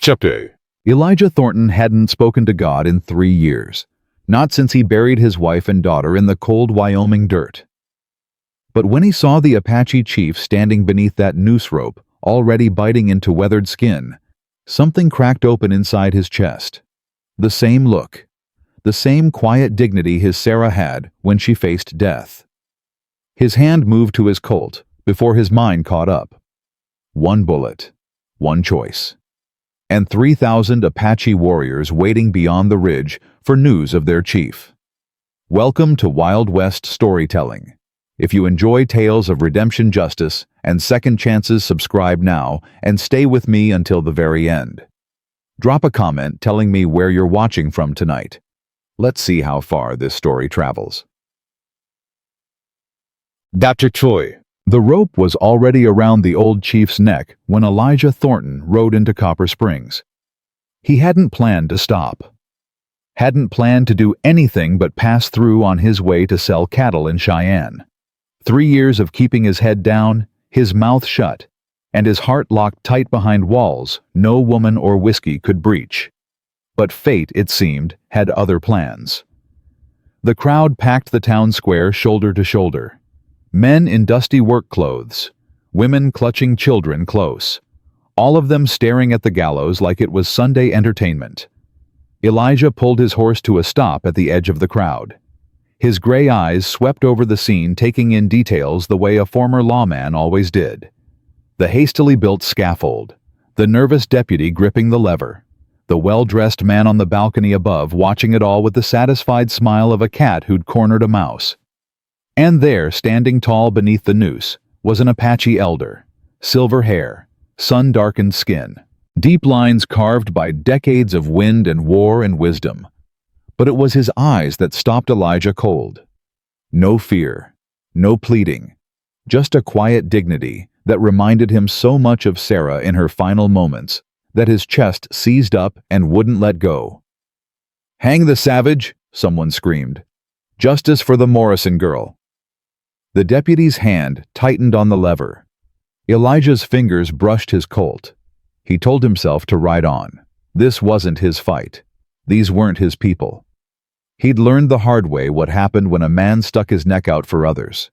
Chapter. Elijah Thornton hadn't spoken to God in 3 years, not since he buried his wife and daughter in the cold Wyoming dirt. But when he saw the Apache chief standing beneath that noose rope, already biting into weathered skin, something cracked open inside his chest. The same look, the same quiet dignity his Sarah had when she faced death. His hand moved to his Colt before his mind caught up. One bullet, one choice, and 3,000 Apache warriors waiting beyond the ridge for news of their chief. Welcome to Wild West storytelling. If you enjoy tales of redemption, justice, and second chances, subscribe now and stay with me until the very end. Drop a comment telling me where you're watching from tonight. Let's see how far this story travels. Dr. Choi. The rope was already around the old chief's neck when Elijah Thornton rode into Copper Springs. He hadn't planned to stop. Hadn't planned to do anything but pass through on his way to sell cattle in Cheyenne. 3 years of keeping his head down, his mouth shut, and his heart locked tight behind walls no woman or whiskey could breach. But fate, it seemed, had other plans. The crowd packed the town square shoulder to shoulder. Men in dusty work clothes, women clutching children close, all of them staring at the gallows like it was Sunday entertainment. Elijah pulled his horse to a stop at the edge of the crowd. His gray eyes swept over the scene, taking in details the way a former lawman always did. The hastily built scaffold, the nervous deputy gripping the lever, the well-dressed man on the balcony above watching it all with the satisfied smile of a cat who'd cornered a mouse. And there, standing tall beneath the noose, was an Apache elder. Silver hair, sun-darkened skin, deep lines carved by decades of wind and war and wisdom. But it was his eyes that stopped Elijah cold. No fear, no pleading, just a quiet dignity that reminded him so much of Sarah in her final moments that his chest seized up and wouldn't let go. "Hang the savage!" someone screamed. "Justice for the Morrison girl." The deputy's hand tightened on the lever. Elijah's fingers brushed his Colt. He told himself to ride on. This wasn't his fight. These weren't his people. He'd learned the hard way what happened when a man stuck his neck out for others.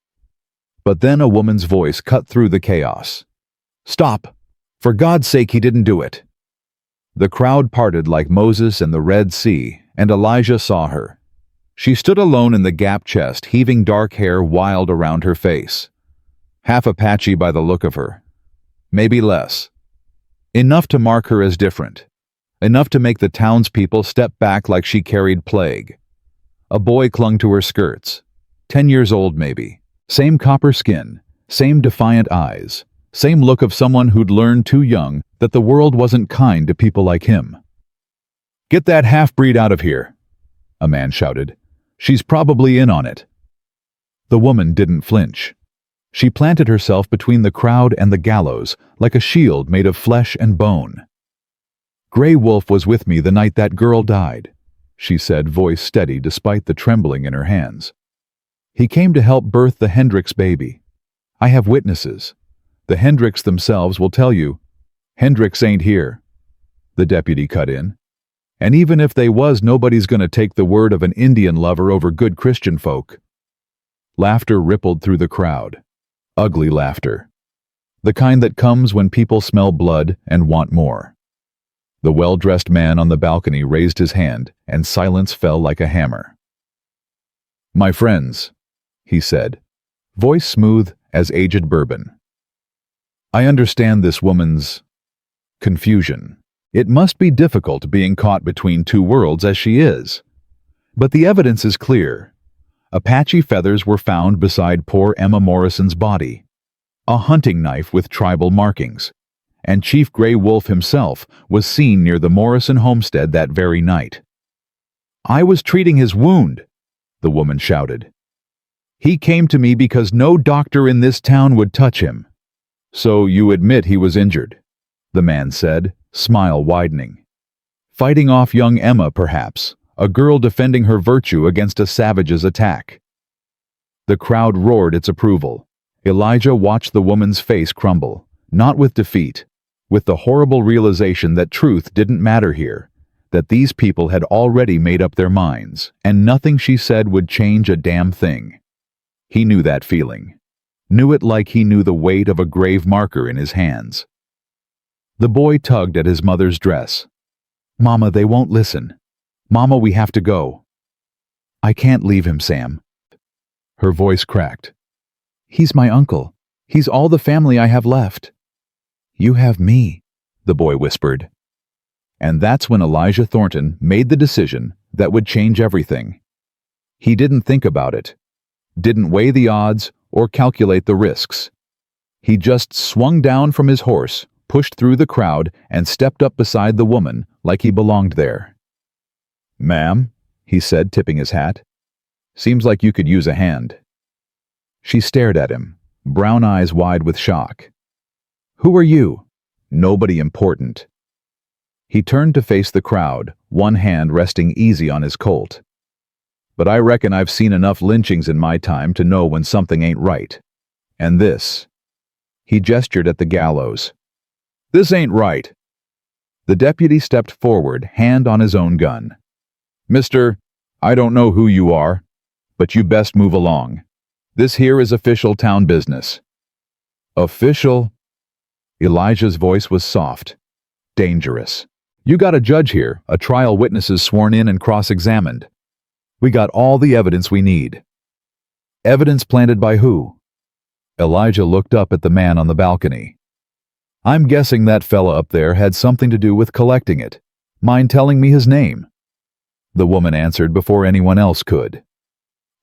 But then a woman's voice cut through the chaos. "Stop! For God's sake, he didn't do it!" The crowd parted like Moses and the Red Sea, and Elijah saw her. She stood alone in the gap chest, heaving dark hair wild around her face. Half Apache by the look of her. Maybe less. Enough to mark her as different. Enough to make the townspeople step back like she carried plague. A boy clung to her skirts. 10 years old, maybe. Same copper skin, same defiant eyes, same look of someone who'd learned too young that the world wasn't kind to people like him. "Get that half-breed out of here," a man shouted. "She's probably in on it." The woman didn't flinch. She planted herself between the crowd and the gallows like a shield made of flesh and bone. "Gray Wolf was with me the night that girl died," she said, voice steady despite the trembling in her hands. "He came to help birth the Hendricks baby. I have witnesses. The Hendricks themselves will tell you." "Hendricks ain't here," the deputy cut in. "And even if they was, nobody's gonna take the word of an Indian lover over good Christian folk." Laughter rippled through the crowd. Ugly laughter. The kind that comes when people smell blood and want more. The well-dressed man on the balcony raised his hand, and silence fell like a hammer. "My friends," he said, voice smooth as aged bourbon. "I understand this woman's confusion. It must be difficult being caught between two worlds as she is. But the evidence is clear. Apache feathers were found beside poor Emma Morrison's body. A hunting knife with tribal markings. And Chief Gray Wolf himself was seen near the Morrison homestead that very night. "I was treating his wound," the woman shouted. "He came to me because no doctor in this town would touch him." "So you admit he was injured," the man said, smile widening. "Fighting off young Emma, perhaps, a girl defending her virtue against a savage's attack." The crowd roared its approval. Elijah watched the woman's face crumble, not with defeat, with the horrible realization that truth didn't matter here, that these people had already made up their minds, and nothing she said would change a damn thing. He knew that feeling. Knew it like he knew the weight of a grave marker in his hands. The boy tugged at his mother's dress. "Mama, they won't listen. Mama, we have to go." "I can't leave him, Sam." Her voice cracked. "He's my uncle. He's all the family I have left." "You have me," the boy whispered. And that's when Elijah Thornton made the decision that would change everything. He didn't think about it, didn't weigh the odds or calculate the risks. He just swung down from his horse, pushed through the crowd, and stepped up beside the woman like he belonged there. "Ma'am," he said, tipping his hat. "Seems like you could use a hand." She stared at him, brown eyes wide with shock. "Who are you?" "Nobody important." He turned to face the crowd, one hand resting easy on his Colt. "But I reckon I've seen enough lynchings in my time to know when something ain't right. And this." He gestured at the gallows. "This ain't right." The deputy stepped forward, hand on his own gun. "Mister, I don't know who you are, but you best move along. This here is official town business." "Official?" Elijah's voice was soft, dangerous. "You got a judge here, a trial witnesses sworn in and cross-examined. We got all the evidence we need." "Evidence planted by who?" Elijah looked up at the man on the balcony. "I'm guessing that fella up there had something to do with collecting it. Mind telling me his name?" The woman answered before anyone else could.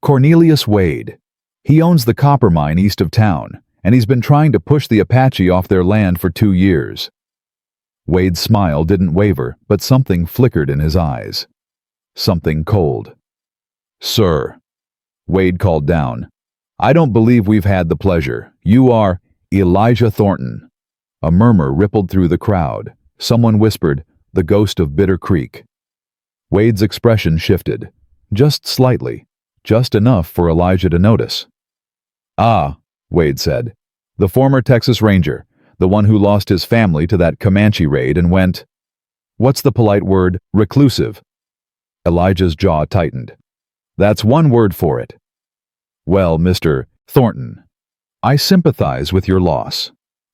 "Cornelius Wade. He owns the copper mine east of town, and he's been trying to push the Apache off their land for 2 years. Wade's smile didn't waver, but something flickered in his eyes. Something cold. "Sir," Wade called down, "I don't believe we've had the pleasure. You are Elijah Thornton." A murmur rippled through the crowd. Someone whispered, "The ghost of Bitter Creek." Wade's expression shifted, just slightly, just enough for Elijah to notice. "Ah," Wade said, "the former Texas Ranger, the one who lost his family to that Comanche raid and went, what's the polite word, reclusive?" Elijah's jaw tightened. "That's one word for it." "Well, Mr. Thornton, I sympathize with your loss.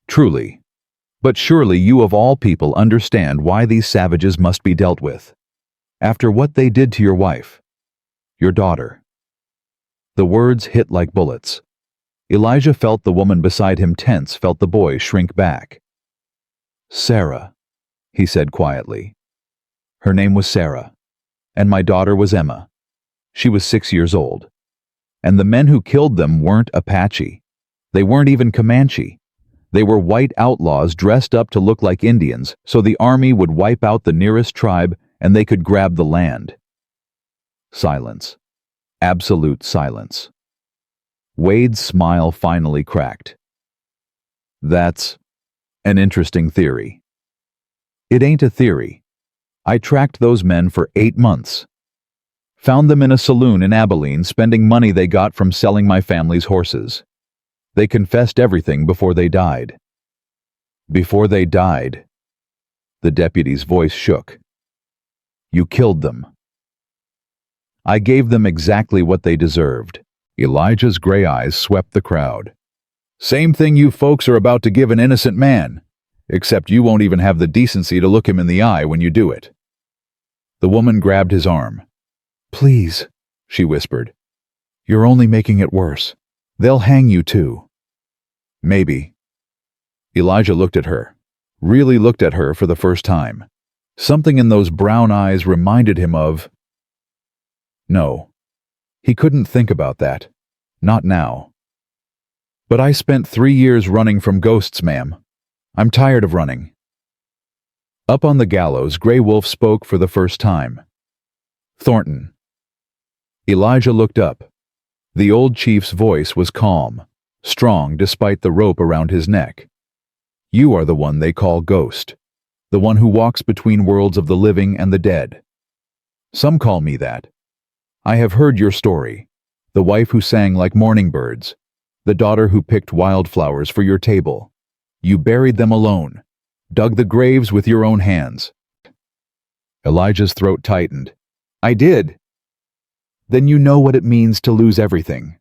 Truly. But surely you of all people understand why these savages must be dealt with. After what they did to your wife, your daughter." The words hit like bullets. Elijah felt the woman beside him tense, felt the boy shrink back. "Sarah," he said quietly. "Her name was Sarah, and my daughter was Emma. She was 6 years old. And the men who killed them weren't Apache. They weren't even Comanche. They were white outlaws dressed up to look like Indians, so the army would wipe out the nearest tribe and they could grab the land." Silence. Absolute silence. Wade's smile finally cracked. "That's an interesting theory." "It ain't a theory. I tracked those men for 8 months. Found them in a saloon in Abilene spending money they got from selling my family's horses. They confessed everything before they died." "Before they died?" The deputy's voice shook. "You killed them." "I gave them exactly what they deserved." Elijah's gray eyes swept the crowd. "Same thing you folks are about to give an innocent man, except you won't even have the decency to look him in the eye when you do it." The woman grabbed his arm. "Please," she whispered. "You're only making it worse. They'll hang you too." "Maybe." Elijah looked at her, really looked at her for the first time. Something in those brown eyes reminded him of... No. He couldn't think about that. Not now. "But I spent 3 years running from ghosts, ma'am. I'm tired of running." Up on the gallows, Grey Wolf spoke for the first time. "Thornton." Elijah looked up. The old chief's voice was calm, strong despite the rope around his neck. "You are the one they call Ghost, the one who walks between worlds of the living and the dead. Some call me that. I have heard your story, the wife who sang like morning birds, the daughter who picked wildflowers for your table. You buried them alone, Dug the graves with your own hands. Elijah's throat tightened. I did. Then you know what it means to lose everything.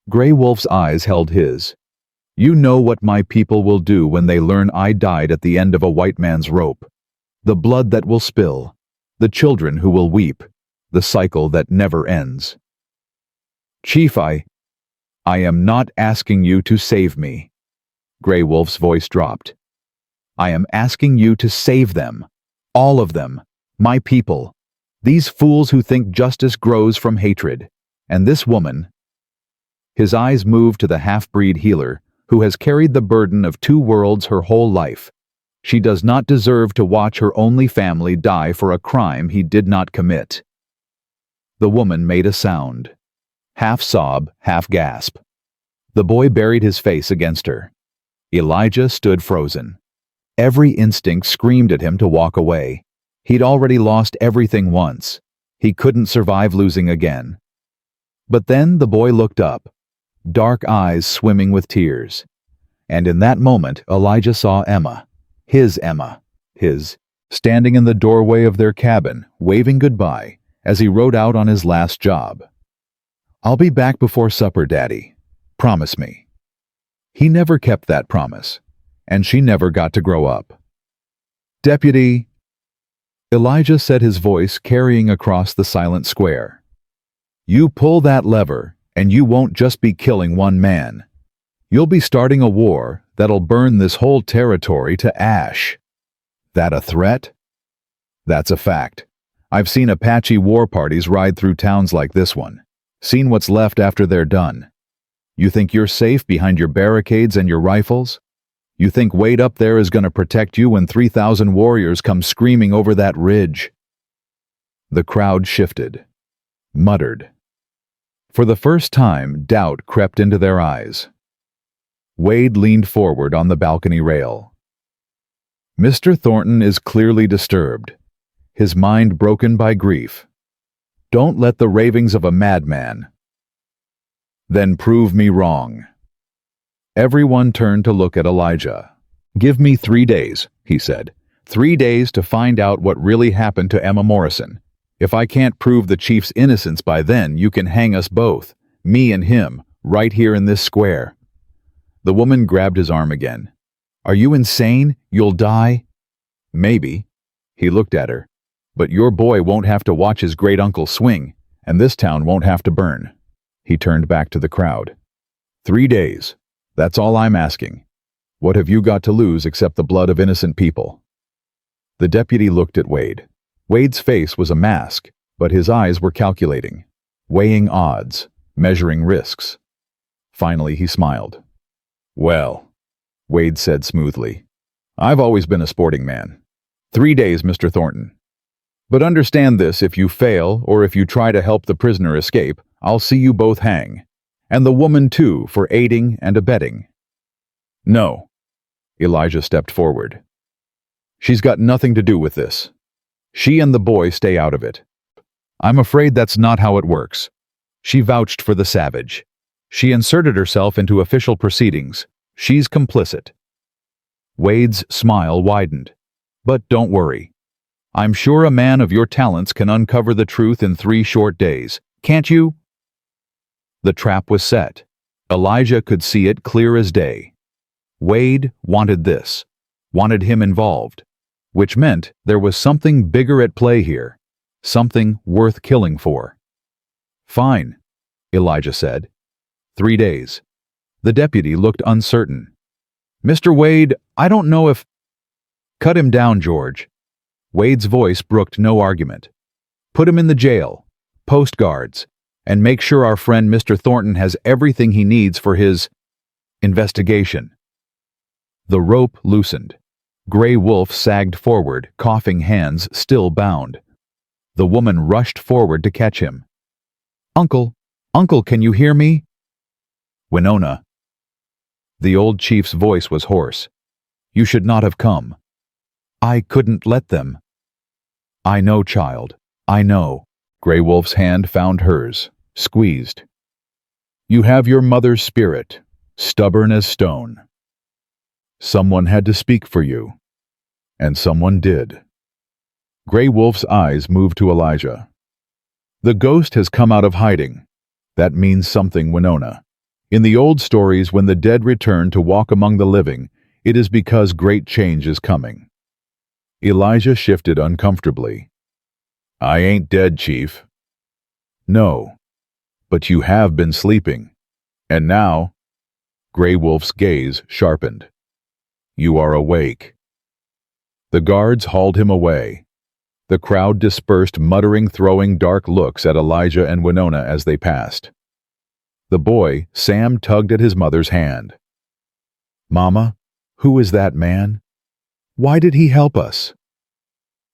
Gray Wolf's eyes held his. You know what my people will do when they learn I died at the end of a white man's rope. The blood that will spill, the children who will weep, the cycle that never ends. Chief, I am not asking you to save me. Gray Wolf's voice dropped. I am asking you to save them. All of them. My people. These fools who think justice grows from hatred. And this woman. His eyes moved to the half-breed healer, who has carried the burden of two worlds her whole life. She does not deserve to watch her only family die for a crime he did not commit. The woman made a sound. Half sob, half gasp. The boy buried his face against her. Elijah stood frozen. Every instinct screamed at him to walk away. He'd already lost everything once. He couldn't survive losing again. But then the boy looked up, dark eyes swimming with tears. And in that moment, Elijah saw Emma, his, standing in the doorway of their cabin, waving goodbye as he rode out on his last job. I'll be back before supper, Daddy. Promise me. He never kept that promise, and she never got to grow up. Deputy, Elijah said, his voice carrying across the silent square. You pull that lever, and you won't just be killing one man. You'll be starting a war that'll burn this whole territory to ash. That a threat? That's a fact. I've seen Apache war parties ride through towns like this one. Seen what's left after they're done. You think you're safe behind your barricades and your rifles? You think Wade up there is going to protect you when 3,000 warriors come screaming over that ridge? The crowd shifted, muttered. For the first time, doubt crept into their eyes. Wade leaned forward on the balcony rail. Mr. Thornton is clearly disturbed, his mind broken by grief. Don't let the ravings of a madman. Then prove me wrong. Everyone turned to look at Elijah. Give me 3 days, he said. 3 days to find out what really happened to Emma Morrison. If I can't prove the chief's innocence by then, you can hang us both, me and him, right here in this square. The woman grabbed his arm again. Are you insane? You'll die? Maybe. He looked at her. But your boy won't have to watch his great-uncle swing, and this town won't have to burn. He turned back to the crowd. 3 days. That's all I'm asking. What have you got to lose except the blood of innocent people? The deputy looked at Wade. Wade's face was a mask, but his eyes were calculating, weighing odds, measuring risks. Finally, he smiled. Well, Wade said smoothly, I've always been a sporting man. 3 days, Mr. Thornton. But understand this, if you fail or if you try to help the prisoner escape, I'll see you both hang. And the woman too, for aiding and abetting. No. Elijah stepped forward. She's got nothing to do with this. She and the boy stay out of it. I'm afraid that's not how it works. She vouched for the savage. She inserted herself into official proceedings. She's complicit. Wade's smile widened. But don't worry. I'm sure a man of your talents can uncover the truth in 3 short days. Can't you? The trap was set. Elijah could see it clear as day. Wade wanted this, wanted him involved, which meant there was something bigger at play here, something worth killing for. Fine, Elijah said. 3 days. The deputy looked uncertain. Mr. Wade, I don't know if... Cut him down, George. Wade's voice brooked no argument. Put him in the jail, post guards, and make sure our friend Mr. Thornton has everything he needs for his investigation. The rope loosened. Gray Wolf sagged forward, coughing hands still bound. The woman rushed forward to catch him. Uncle, can you hear me? Winona. The old chief's voice was hoarse. You should not have come. I couldn't let them. I know, child. I know. Gray Wolf's hand found hers, squeezed. You have your mother's spirit, stubborn as stone. Someone had to speak for you. And someone did. Gray Wolf's eyes moved to Elijah. The ghost has come out of hiding. That means something, Winona. In the old stories, when the dead return to walk among the living, it is because great change is coming. Elijah shifted uncomfortably. I ain't dead, Chief. No, but you have been sleeping. And now, Gray Wolf's gaze sharpened. You are awake. The guards hauled him away. The crowd dispersed, muttering, throwing dark looks at Elijah and Winona as they passed. The boy, Sam, tugged at his mother's hand. Mama, who is that man? Why did he help us?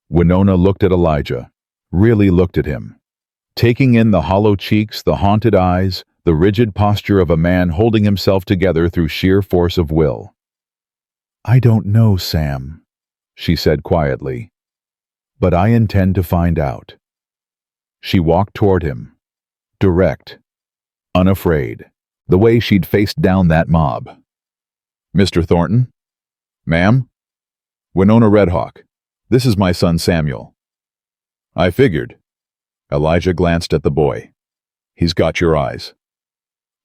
Winona looked at Elijah, really looked at him, taking in the hollow cheeks, the haunted eyes, the rigid posture of a man holding himself together through sheer force of will. I don't know, Sam, she said quietly, but I intend to find out. She walked toward him, direct, unafraid, the way she'd faced down that mob. Mr. Thornton? Ma'am? Winona Redhawk. This is my son Samuel. I figured. Elijah glanced at the boy. He's got your eyes.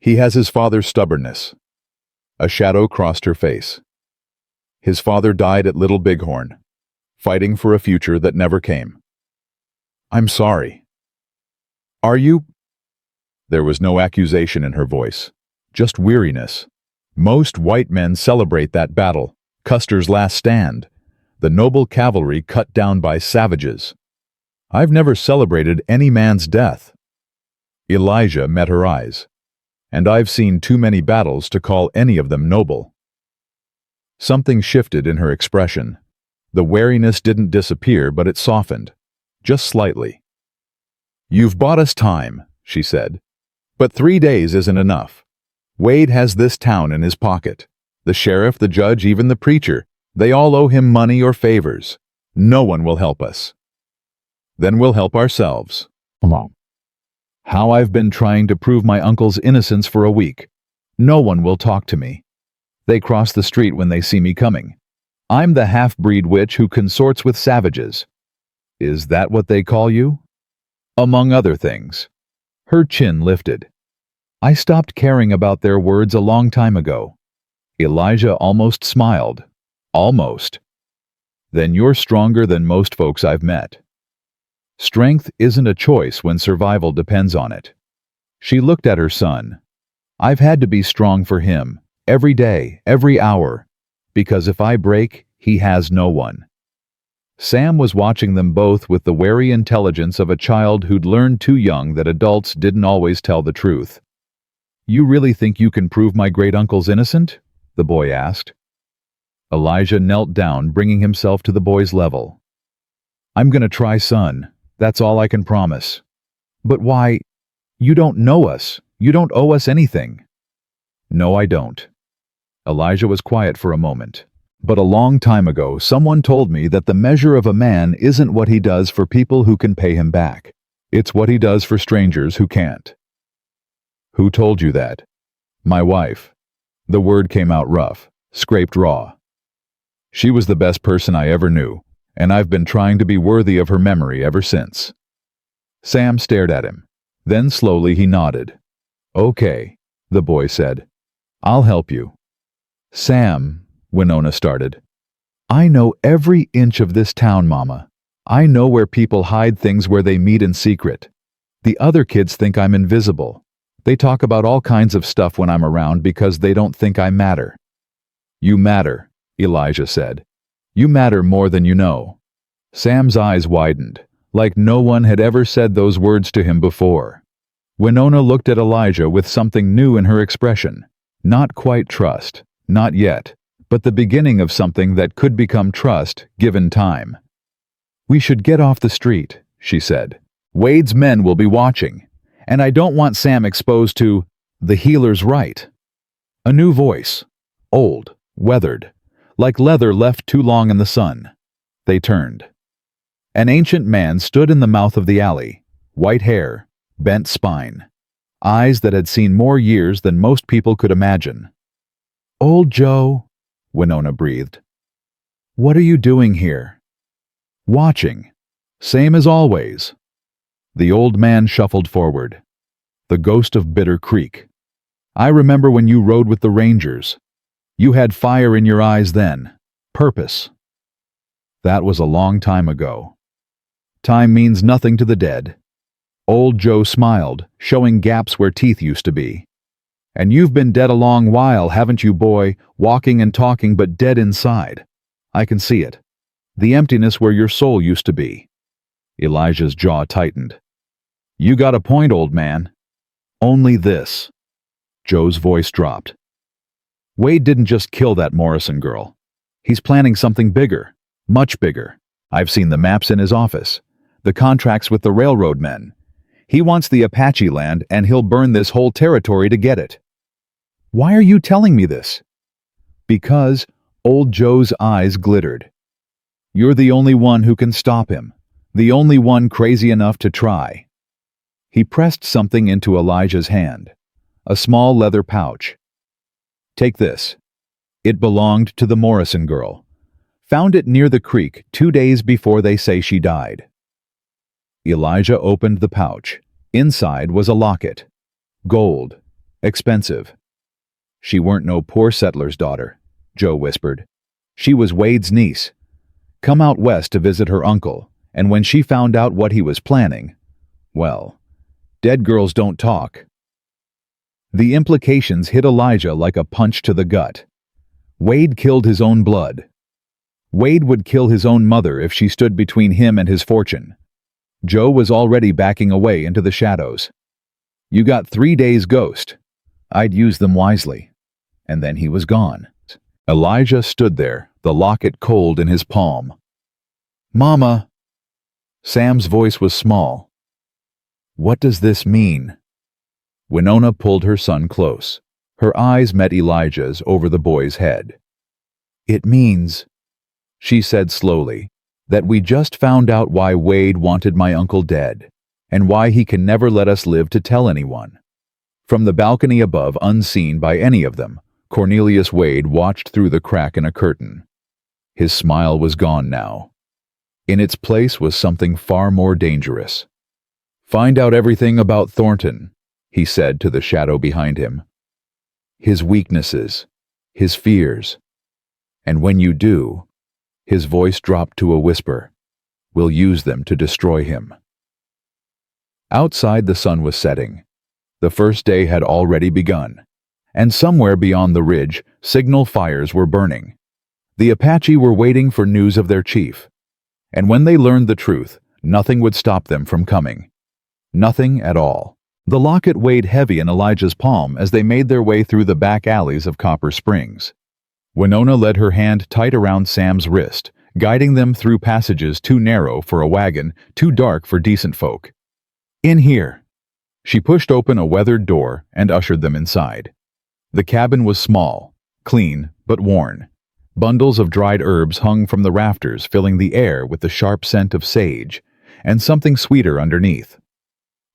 He has his father's stubbornness. A shadow crossed her face. His father died at Little Bighorn, fighting for a future that never came. I'm sorry. Are you? There was no accusation in her voice, just weariness. Most white men celebrate that battle, Custer's last stand, the noble cavalry cut down by savages. I've never celebrated any man's death. Elijah met her eyes, and I've seen too many battles to call any of them noble. Something shifted in her expression. The wariness didn't disappear, but it softened, just slightly. You've bought us time, she said, but 3 days isn't enough. Wade has this town in his pocket. The sheriff, the judge, even the preacher, they all owe him money or favors. No one will help us. Then we'll help ourselves. Come on. How I've been trying to prove my uncle's innocence for a week. No one will talk to me. They cross the street when they see me coming. I'm the half-breed witch who consorts with savages. Is that what they call you? Among other things. Her chin lifted. I stopped caring about their words a long time ago. Elijah almost smiled. Almost. Then you're stronger than most folks I've met. Strength isn't a choice when survival depends on it. She looked at her son. I've had to be strong for him, every day, every hour, because if I break, he has no one. Sam was watching them both with the wary intelligence of a child who'd learned too young that adults didn't always tell the truth. You really think you can prove my great-uncle's innocent? The boy asked. Elijah knelt down, bringing himself to the boy's level. I'm gonna try, son. That's all I can promise. But why? You don't know us. You don't owe us anything. No, I don't. Elijah was quiet for a moment. But a long time ago, someone told me that the measure of a man isn't what he does for people who can pay him back. It's what he does for strangers who can't. Who told you that? My wife. The word came out rough, scraped raw. She was the best person I ever knew, and I've been trying to be worthy of her memory ever since. Sam stared at him. Then slowly he nodded. Okay, the boy said. I'll help you. Sam, Winona started. I know every inch of this town, Mama. I know where people hide things, where they meet in secret. The other kids think I'm invisible. They talk about all kinds of stuff when I'm around because they don't think I matter. You matter, Elijah said. You matter more than you know. Sam's eyes widened, like no one had ever said those words to him before. Winona looked at Elijah with something new in her expression. Not quite trust, not yet, but the beginning of something that could become trust, given time. We should get off the street, she said. Wade's men will be watching, and I don't want Sam exposed to the healer's right. A new voice, old, weathered, like leather left too long in the sun. They turned. An ancient man stood in the mouth of the alley, white hair, bent spine, eyes that had seen more years than most people could imagine. Old Joe, Winona breathed. What are you doing here? Watching. Same as always. The old man shuffled forward. The ghost of Bitter Creek. I remember when you rode with the Rangers. You had fire in your eyes then. Purpose. That was a long time ago. Time means nothing to the dead. Old Joe smiled, showing gaps where teeth used to be. And you've been dead a long while, haven't you, boy, walking and talking but dead inside. I can see it. The emptiness where your soul used to be. Elijah's jaw tightened. You got a point, old man. Only this. Joe's voice dropped. Wade didn't just kill that Morrison girl. He's planning something bigger, much bigger. I've seen the maps in his office, the contracts with the railroad men. He wants the Apache land and he'll burn this whole territory to get it. Why are you telling me this? Because old Joe's eyes glittered. You're the only one who can stop him, the only one crazy enough to try. He pressed something into Elijah's hand, a small leather pouch. Take this. It belonged to the Morrison girl. Found it near the creek 2 days before they say she died. Elijah opened the pouch. Inside was a locket. Gold. Expensive. She weren't no poor settler's daughter, Joe whispered. She was Wade's niece. Come out west to visit her uncle, and when she found out what he was planning, well, dead girls don't talk. The implications hit Elijah like a punch to the gut. Wade killed his own blood. Wade would kill his own mother if she stood between him and his fortune. Joe was already backing away into the shadows. You got 3 days, ghost. I'd use them wisely. And then he was gone. Elijah stood there, the locket cold in his palm. Mama! Sam's voice was small. What does this mean? Winona pulled her son close. Her eyes met Elijah's over the boy's head. It means, she said slowly, that we just found out why Wade wanted my uncle dead, and why he can never let us live to tell anyone. From the balcony above, unseen by any of them, Cornelius Wade watched through the crack in a curtain. His smile was gone now. In its place was something far more dangerous. Find out everything about Thornton, he said to the shadow behind him. His weaknesses, his fears. And when you do, his voice dropped to a whisper, we'll use them to destroy him. Outside the sun was setting. The first day had already begun, and somewhere beyond the ridge, signal fires were burning. The Apache were waiting for news of their chief, and when they learned the truth, nothing would stop them from coming. Nothing at all. The locket weighed heavy in Elijah's palm as they made their way through the back alleys of Copper Springs. Winona led her hand tight around Sam's wrist, guiding them through passages too narrow for a wagon, too dark for decent folk. In here. She pushed open a weathered door and ushered them inside. The cabin was small, clean, but worn. Bundles of dried herbs hung from the rafters, filling the air with the sharp scent of sage, and something sweeter underneath.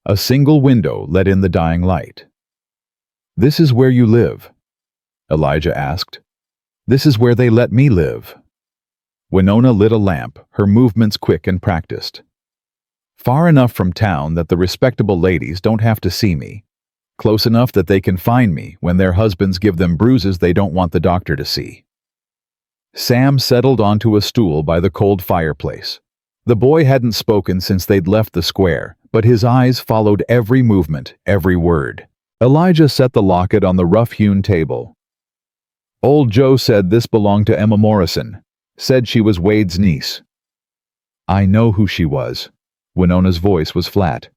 A single window let in the dying light. This is where you live? Elijah asked. This is where they let me live. Winona lit a lamp, her movements quick and practiced. Far enough from town that the respectable ladies don't have to see me. Close enough that they can find me when their husbands give them bruises they don't want the doctor to see. Sam settled onto a stool by the cold fireplace. The boy hadn't spoken since they'd left the square, but his eyes followed every movement, every word. Elijah set the locket on the rough-hewn table. Old Joe said this belonged to Emma Morrison, said she was Wade's niece. I know who she was. Winona's voice was flat.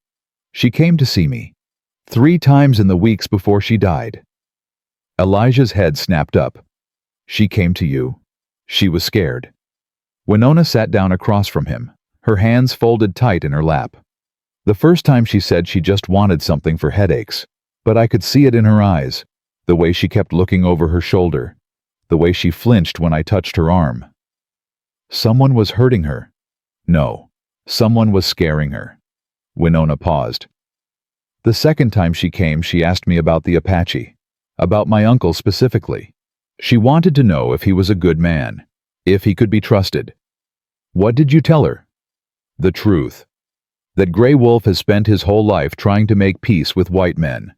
She came to see me 3 times in the weeks before she died. Elijah's head snapped up. She came to you. She was scared. Winona sat down across from him, her hands folded tight in her lap. The first time she said she just wanted something for headaches, but I could see it in her eyes, the way she kept looking over her shoulder, the way she flinched when I touched her arm. Someone was hurting her. No, someone was scaring her. Winona paused. The second time she came, she asked me about the Apache, about my uncle specifically. She wanted to know if he was a good man, if he could be trusted. What did you tell her? The truth. That Grey Wolf has spent his whole life trying to make peace with white men.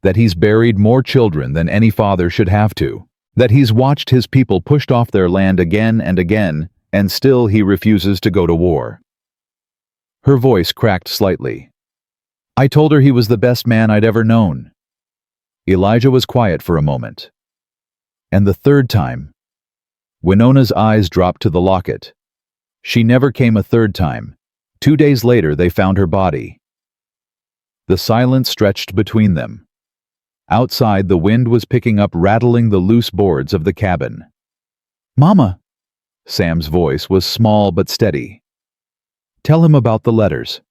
That he's buried more children than any father should have to. That he's watched his people pushed off their land again and again, and still he refuses to go to war. Her voice cracked slightly. I told her he was the best man I'd ever known. Elijah was quiet for a moment. And the third time, Winona's eyes dropped to the locket. She never came a third time. 2 days later, they found her body. The silence stretched between them. Outside, the wind was picking up, rattling the loose boards of the cabin. Mama! Sam's voice was small but steady. Tell him about the letters.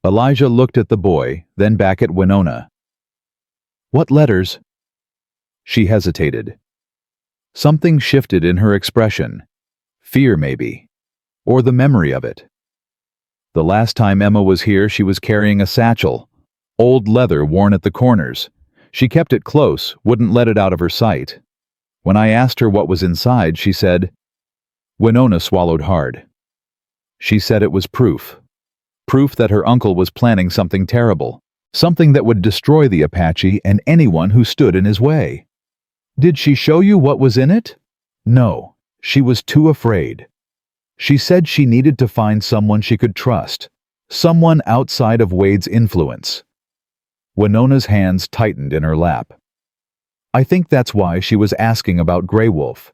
Elijah looked at the boy, then back at Winona. What letters? She hesitated. Something shifted in her expression. Fear, maybe. Or the memory of it. The last time Emma was here, she was carrying a satchel. Old leather worn at the corners. She kept it close, wouldn't let it out of her sight. When I asked her what was inside, she said... Winona swallowed hard. She said it was proof. Proof that her uncle was planning something terrible. Something that would destroy the Apache and anyone who stood in his way. Did she show you what was in it? No, she was too afraid. She said she needed to find someone she could trust. Someone outside of Wade's influence. Winona's hands tightened in her lap. I think that's why she was asking about Grey Wolf.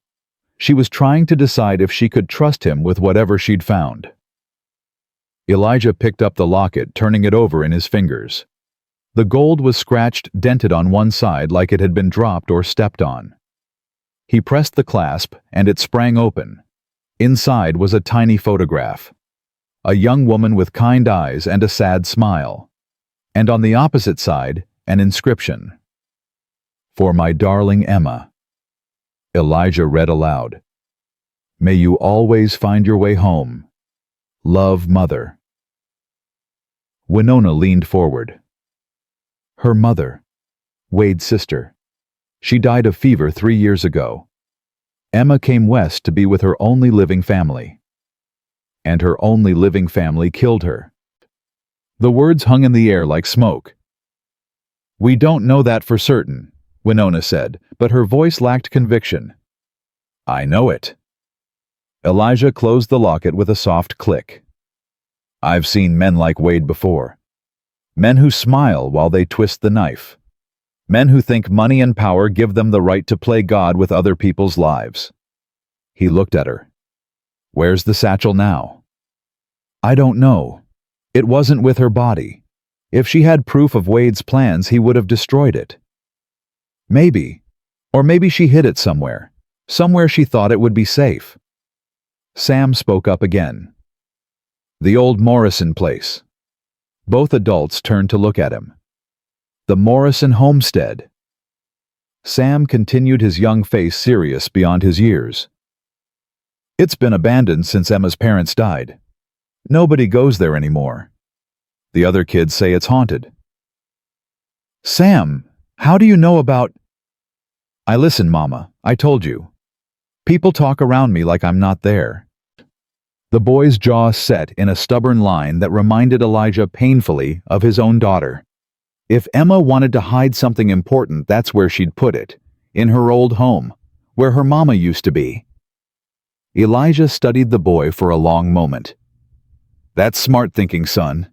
She was trying to decide if she could trust him with whatever she'd found. Elijah picked up the locket, turning it over in his fingers. The gold was scratched, dented on one side like it had been dropped or stepped on. He pressed the clasp, and it sprang open. Inside was a tiny photograph. A young woman with kind eyes and a sad smile. And on the opposite side, an inscription. For my darling Emma. Elijah read aloud. May you always find your way home. Love, Mother. Winona leaned forward. Her mother, Wade's sister. She died of fever 3 years ago. Emma came west to be with her only living family. And her only living family killed her. The words hung in the air like smoke. We don't know that for certain, Winona said, but her voice lacked conviction. I know it. Elijah closed the locket with a soft click. I've seen men like Wade before. Men who smile while they twist the knife. Men who think money and power give them the right to play God with other people's lives. He looked at her. Where's the satchel now? I don't know. It wasn't with her body. If she had proof of Wade's plans, he would have destroyed it. Maybe. Or maybe she hid it somewhere. Somewhere she thought it would be safe. Sam spoke up again. The old Morrison place. Both adults turned to look at him. The Morrison homestead. Sam continued, his young face serious beyond his years. It's been abandoned since Emma's parents died. Nobody goes there anymore. The other kids say it's haunted. Sam, how do you know about... I listen, Mama, I told you. People talk around me like I'm not there. The boy's jaw set in a stubborn line that reminded Elijah painfully of his own daughter. If Emma wanted to hide something important, that's where she'd put it, in her old home, where her mama used to be. Elijah studied the boy for a long moment. That's smart thinking, son.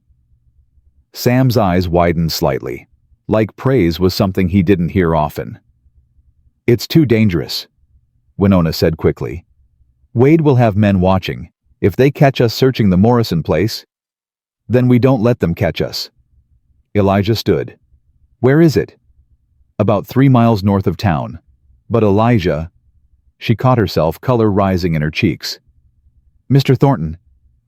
Sam's eyes widened slightly, like praise was something he didn't hear often. It's too dangerous, Winona said quickly. Wade will have men watching. If they catch us searching the Morrison place, then we don't let them catch us. Elijah stood. Where is it? About 3 miles north of town. But Elijah... She caught herself, color rising in her cheeks. Mr. Thornton,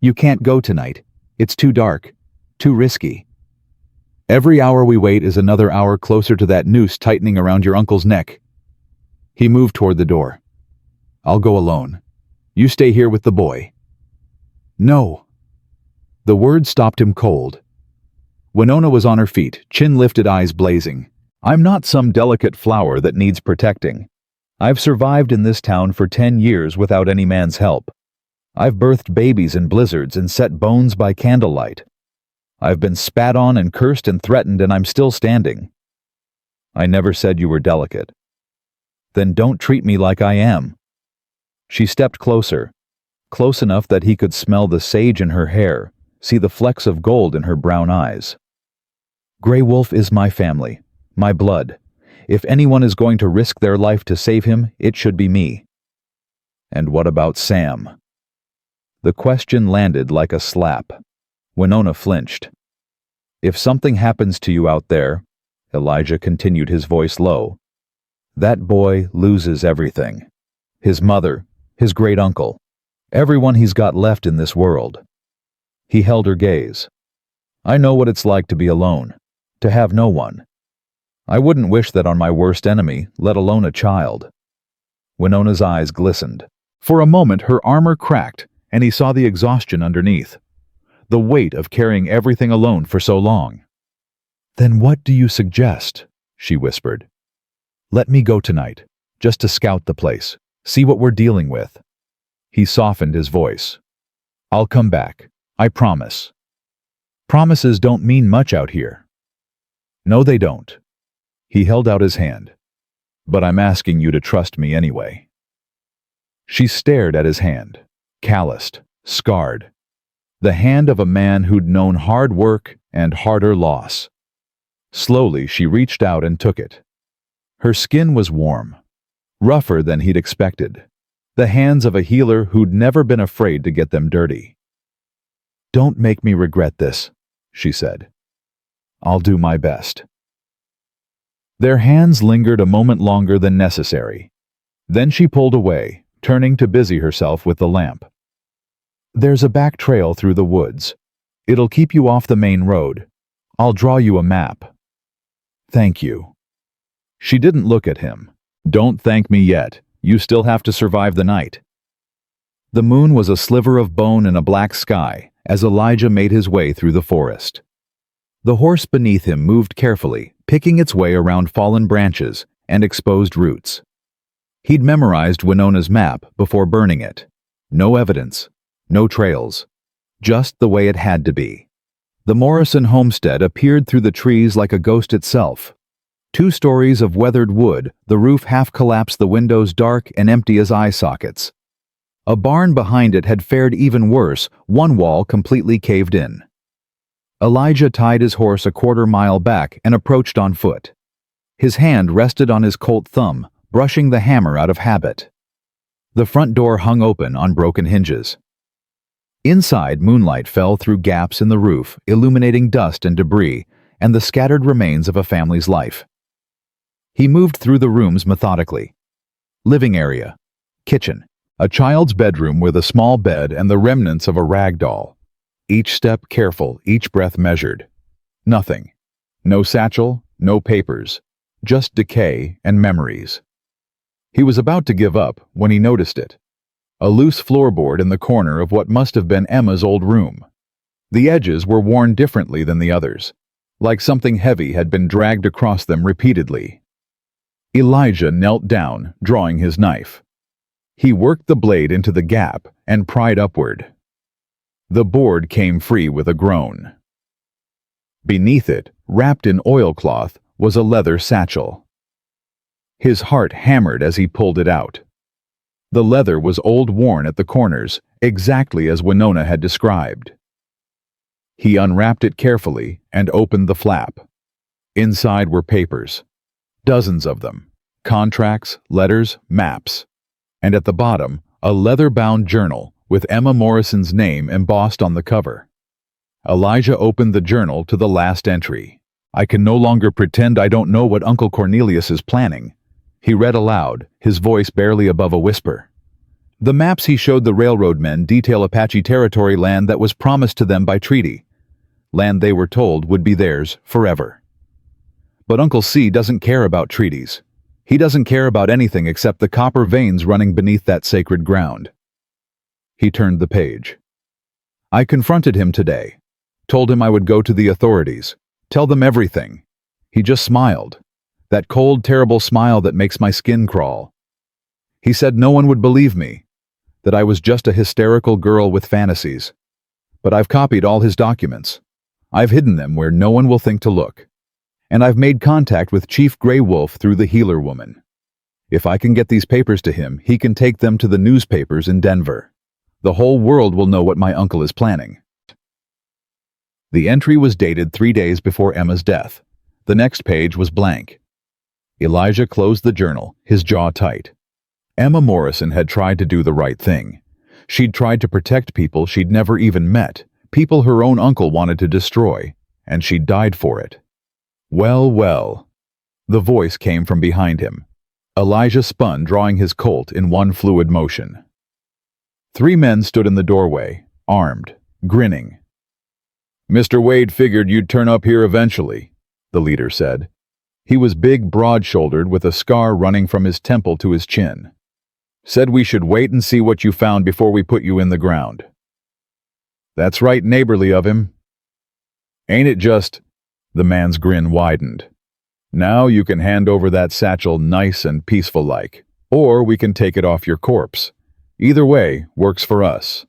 you can't go tonight. It's too dark. Too risky. Every hour we wait is another hour closer to that noose tightening around your uncle's neck. He moved toward the door. I'll go alone. You stay here with the boy. No. The word stopped him cold. Winona was on her feet, chin lifted, eyes blazing. I'm not some delicate flower that needs protecting. I've survived in this town for 10 years without any man's help. I've birthed babies in blizzards and set bones by candlelight. I've been spat on and cursed and threatened, and I'm still standing. I never said you were delicate. Then don't treat me like I am. She stepped closer, close enough that he could smell the sage in her hair, see the flecks of gold in her brown eyes. Grey Wolf is my family, my blood. If anyone is going to risk their life to save him, it should be me. And what about Sam? The question landed like a slap. Winona flinched. If something happens to you out there, Elijah continued, his voice low, that boy loses everything. His mother, his great uncle, everyone he's got left in this world. He held her gaze. I know what it's like to be alone, to have no one. I wouldn't wish that on my worst enemy, let alone a child. Winona's eyes glistened. For a moment her armor cracked, and he saw the exhaustion underneath. The weight of carrying everything alone for so long. Then what do you suggest? She whispered. Let me go tonight, just to scout the place, see what we're dealing with. He softened his voice. I'll come back, I promise. Promises don't mean much out here. No, they don't. He held out his hand. But I'm asking you to trust me anyway. She stared at his hand, calloused, scarred. The hand of a man who'd known hard work and harder loss. Slowly she reached out and took it. Her skin was warm, rougher than he'd expected. The hands of a healer who'd never been afraid to get them dirty. Don't make me regret this, she said. I'll do my best. Their hands lingered a moment longer than necessary. Then she pulled away, turning to busy herself with the lamp. There's a back trail through the woods. It'll keep you off the main road. I'll draw you a map. Thank you. She didn't look at him. Don't thank me yet. You still have to survive the night. The moon was a sliver of bone in a black sky as Elijah made his way through the forest. The horse beneath him moved carefully, picking its way around fallen branches and exposed roots. He'd memorized Winona's map before burning it. No evidence, no trails, just the way it had to be. The Morrison homestead appeared through the trees like a ghost itself. 2 stories of weathered wood, the roof half collapsed, the windows dark and empty as eye sockets. A barn behind it had fared even worse, one wall completely caved in. Elijah tied his horse a quarter-mile back and approached on foot. His hand rested on his Colt thumb, brushing the hammer out of habit. The front door hung open on broken hinges. Inside, moonlight fell through gaps in the roof, illuminating dust and debris and the scattered remains of a family's life. He moved through the rooms methodically. Living area, kitchen, a child's bedroom with a small bed and the remnants of a rag doll. Each step careful, each breath measured. Nothing. No satchel, no papers, just decay and memories. He was about to give up when he noticed it. A loose floorboard in the corner of what must have been Emma's old room. The edges were worn differently than the others, like something heavy had been dragged across them repeatedly. Elijah knelt down, drawing his knife. He worked the blade into the gap and pried upward. The board came free with a groan. Beneath it, wrapped in oilcloth, was a leather satchel. His heart hammered as he pulled it out. The leather was old-worn at the corners, exactly as Winona had described. He unwrapped it carefully and opened the flap. Inside were papers. Dozens of them. Contracts, letters, maps. And at the bottom, a leather-bound journal with Emma Morrison's name embossed on the cover. Elijah opened the journal to the last entry. I can no longer pretend I don't know what Uncle Cornelius is planning. He read aloud, his voice barely above a whisper. The maps he showed the railroad men detail Apache territory, land that was promised to them by treaty. Land they were told would be theirs forever. But Uncle C doesn't care about treaties. He doesn't care about anything except the copper veins running beneath that sacred ground. He turned the page. I confronted him today. Told him I would go to the authorities. Tell them everything. He just smiled. That cold, terrible smile that makes my skin crawl. He said no one would believe me, that I was just a hysterical girl with fantasies. But I've copied all his documents. I've hidden them where no one will think to look. And I've made contact with Chief Grey Wolf through the healer woman. If I can get these papers to him, he can take them to the newspapers in Denver. The whole world will know what my uncle is planning. The entry was dated 3 days before Emma's death. The next page was blank. Elijah closed the journal, his jaw tight. Emma Morrison had tried to do the right thing. She'd tried to protect people she'd never even met, people her own uncle wanted to destroy, and she'd died for it. Well, well. The voice came from behind him. Elijah spun, drawing his Colt in one fluid motion. 3 men stood in the doorway, armed, grinning. "Mr. Wade figured you'd turn up here eventually," the leader said. He was big, broad-shouldered, with a scar running from his temple to his chin. "Said we should wait and see what you found before we put you in the ground." "That's right neighborly of him. Ain't it just—" The man's grin widened. "Now you can hand over that satchel nice and peaceful-like, or we can take it off your corpse. Either way works for us."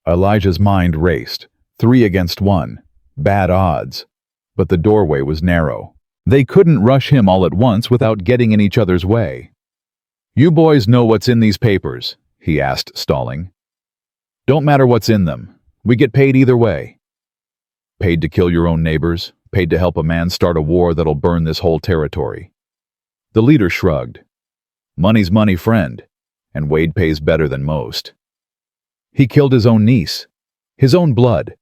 Elijah's mind raced. 3 against 1. Bad odds. But the doorway was narrow. They couldn't rush him all at once without getting in each other's way. "You boys know what's in these papers?" he asked, stalling. "Don't matter what's in them. We get paid either way." "Paid to kill your own neighbors? Paid to help a man start a war that'll burn this whole territory?" The leader shrugged. "Money's money, friend, and Wade pays better than most. He killed his own niece. His own blood.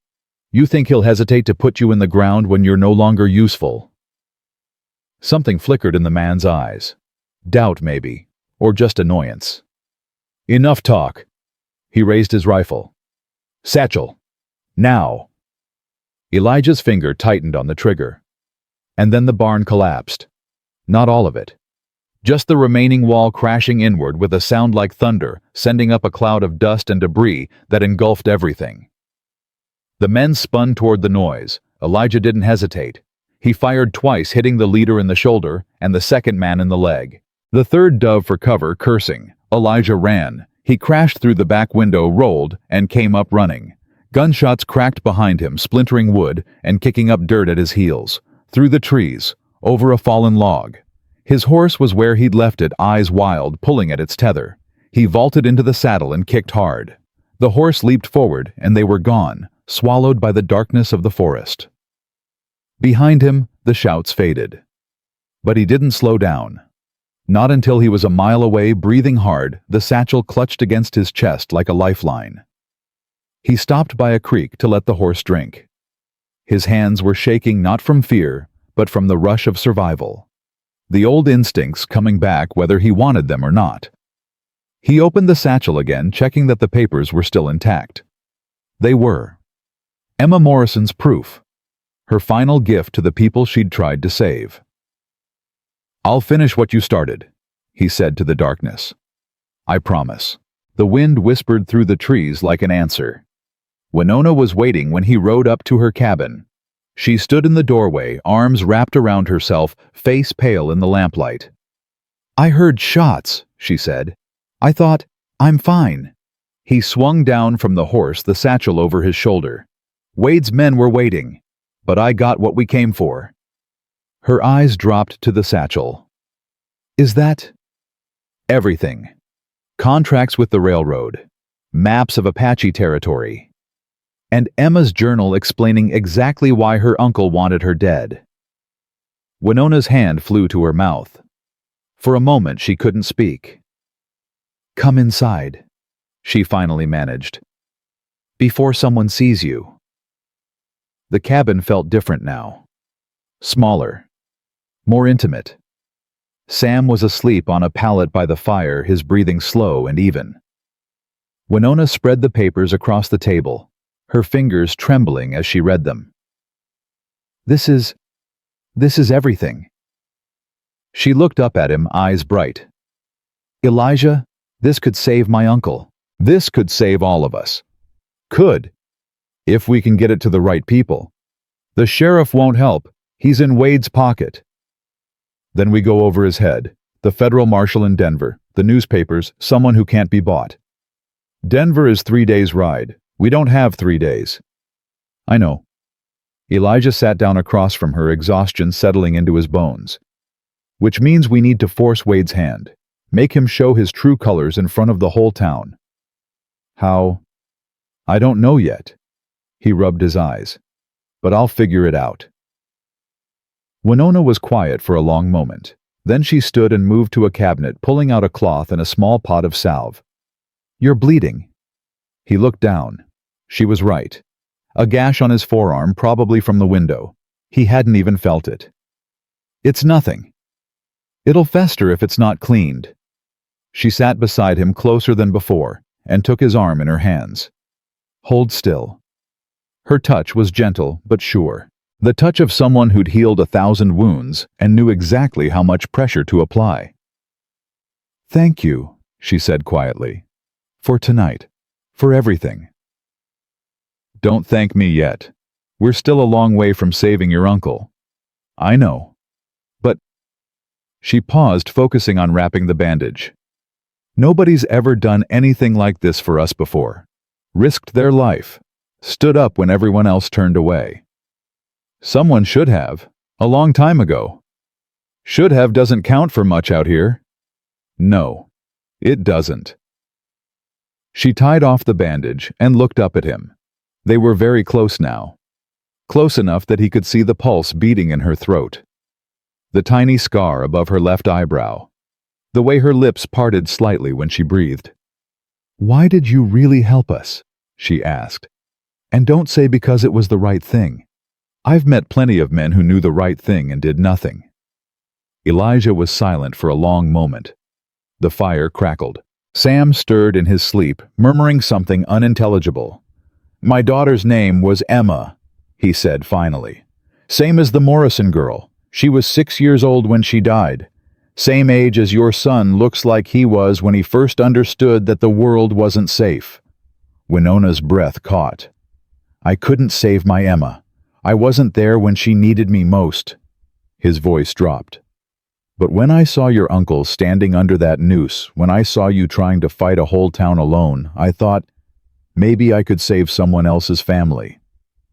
You think he'll hesitate to put you in the ground when you're no longer useful?" Something flickered in the man's eyes. Doubt, maybe, or just annoyance. "Enough talk." He raised his rifle. "Satchel. Now." Elijah's finger tightened on the trigger. And then the barn collapsed. Not all of it. Just the remaining wall crashing inward with a sound like thunder, sending up a cloud of dust and debris that engulfed everything. The men spun toward the noise. Elijah didn't hesitate. He fired twice, hitting the leader in the shoulder and the second man in the leg. The third dove for cover, cursing. Elijah ran. He crashed through the back window, rolled, and came up running. Gunshots cracked behind him, splintering wood and kicking up dirt at his heels. Through the trees, over a fallen log. His horse was where he'd left it, eyes wild, pulling at its tether. He vaulted into the saddle and kicked hard. The horse leaped forward, and they were gone, swallowed by the darkness of the forest. Behind him, the shouts faded. But he didn't slow down. Not until he was a mile away, breathing hard, the satchel clutched against his chest like a lifeline. He stopped by a creek to let the horse drink. His hands were shaking not from fear, but from the rush of survival. The old instincts coming back whether he wanted them or not. He opened the satchel again, checking that the papers were still intact. They were. Emma Morrison's proof. Her final gift to the people she'd tried to save. "I'll finish what you started," he said to the darkness. "I promise." The wind whispered through the trees like an answer. Winona was waiting when he rode up to her cabin. She stood in the doorway, arms wrapped around herself, face pale in the lamplight. "I heard shots," she said. "I thought, I'm fine." He swung down from the horse, the satchel over his shoulder. "Wade's men were waiting, but I got what we came for." Her eyes dropped to the satchel. "Is that—" "Everything. Contracts with the railroad. Maps of Apache territory. And Emma's journal explaining exactly why her uncle wanted her dead." Winona's hand flew to her mouth. For a moment she couldn't speak. "Come inside," she finally managed. "Before someone sees you." The cabin felt different now. Smaller. More intimate. Sam was asleep on a pallet by the fire, his breathing slow and even. Winona spread the papers across the table, her fingers trembling as she read them. This is everything." She looked up at him, eyes bright. "Elijah, this could save my uncle. This could save all of us. Could. If we can get it to the right people. The sheriff won't help. He's in Wade's pocket. Then we go over his head. The federal marshal in Denver, The newspapers, someone who can't be bought. Denver is 3 days' ride. We don't have 3 days. I know. Elijah sat down across from her, exhaustion settling into his bones. Which means we need to force Wade's hand. Make him show his true colors in front of the whole town. How? I don't know yet. He rubbed his eyes. But I'll figure it out. Winona was quiet for a long moment. Then she stood and moved to a cabinet, pulling out a cloth and a small pot of salve. You're bleeding. He looked down. She was right. A gash on his forearm, probably from the window. He hadn't even felt it. It's nothing. It'll fester if it's not cleaned. She sat beside him closer than before and took his arm in her hands. Hold still. Her touch was gentle but sure. The touch of someone who'd healed 1,000 wounds and knew exactly how much pressure to apply. Thank you, she said quietly. For tonight. For everything. Don't thank me yet. We're still a long way from saving your uncle. I know. But... She paused, focusing on wrapping the bandage. Nobody's ever done anything like this for us before. Risked their life. Stood up when everyone else turned away. Someone should have. A long time ago. Should have doesn't count for much out here. No. It doesn't. She tied off the bandage and looked up at him. They were very close now. Close enough that he could see the pulse beating in her throat. The tiny scar above her left eyebrow. The way her lips parted slightly when she breathed. Why did you really help us? She asked. And don't say because it was the right thing. I've met plenty of men who knew the right thing and did nothing. Elijah was silent for a long moment. The fire crackled. Sam stirred in his sleep, murmuring something unintelligible. My daughter's name was Emma, he said finally. Same as the Morrison girl. She was 6 years old when she died. Same age as your son looks like he was when he first understood that the world wasn't safe. Winona's breath caught. I couldn't save my Emma. I wasn't there when she needed me most. His voice dropped. But when I saw your uncle standing under that noose, when I saw you trying to fight a whole town alone, I thought, maybe I could save someone else's family.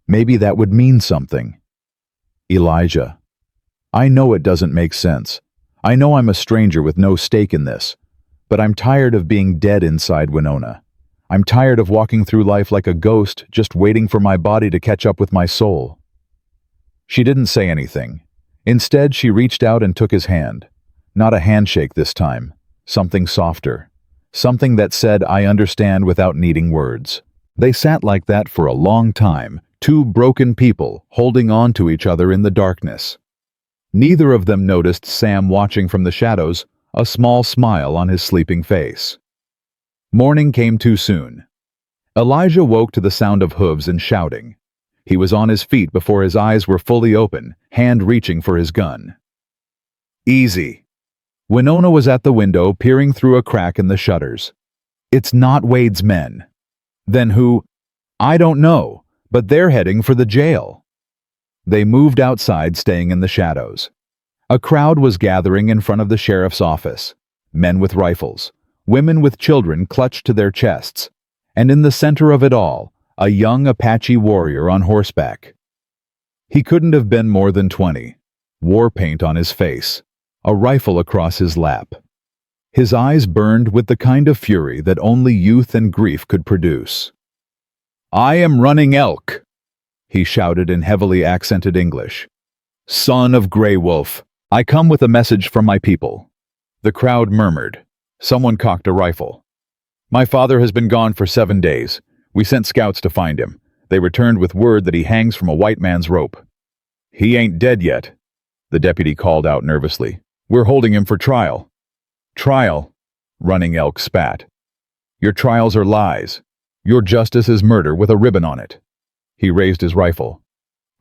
Maybe that would mean something. Elijah. I know it doesn't make sense. I know I'm a stranger with no stake in this. But I'm tired of being dead inside Winona. I'm tired of walking through life like a ghost, just waiting for my body to catch up with my soul. She didn't say anything. Instead, she reached out and took his hand. Not a handshake this time. Something softer. Something that said, I understand without needing words. They sat like that for a long time, two broken people holding on to each other in the darkness. Neither of them noticed Sam watching from the shadows, a small smile on his sleeping face. Morning came too soon. Elijah woke to the sound of hooves and shouting. He was on his feet before his eyes were fully open, hand reaching for his gun. Easy. Winona was at the window, peering through a crack in the shutters. It's not Wade's men. Then who? I don't know, but they're heading for the jail. They moved outside, staying in the shadows. A crowd was gathering in front of the sheriff's office. Men with rifles, women with children clutched to their chests, and in the center of it all, a young Apache warrior on horseback. He couldn't have been more than 20. War paint on his face, a rifle across his lap. His eyes burned with the kind of fury that only youth and grief could produce. I am Running Elk, he shouted in heavily accented English. Son of Grey Wolf, I come with a message from my people. The crowd murmured. Someone cocked a rifle. My father has been gone for 7 days. We sent scouts to find him. They returned with word that he hangs from a white man's rope. He ain't dead yet, the deputy called out nervously. We're holding him for trial. Trial, Running Elk spat. Your trials are lies. Your justice is murder with a ribbon on it. He raised his rifle.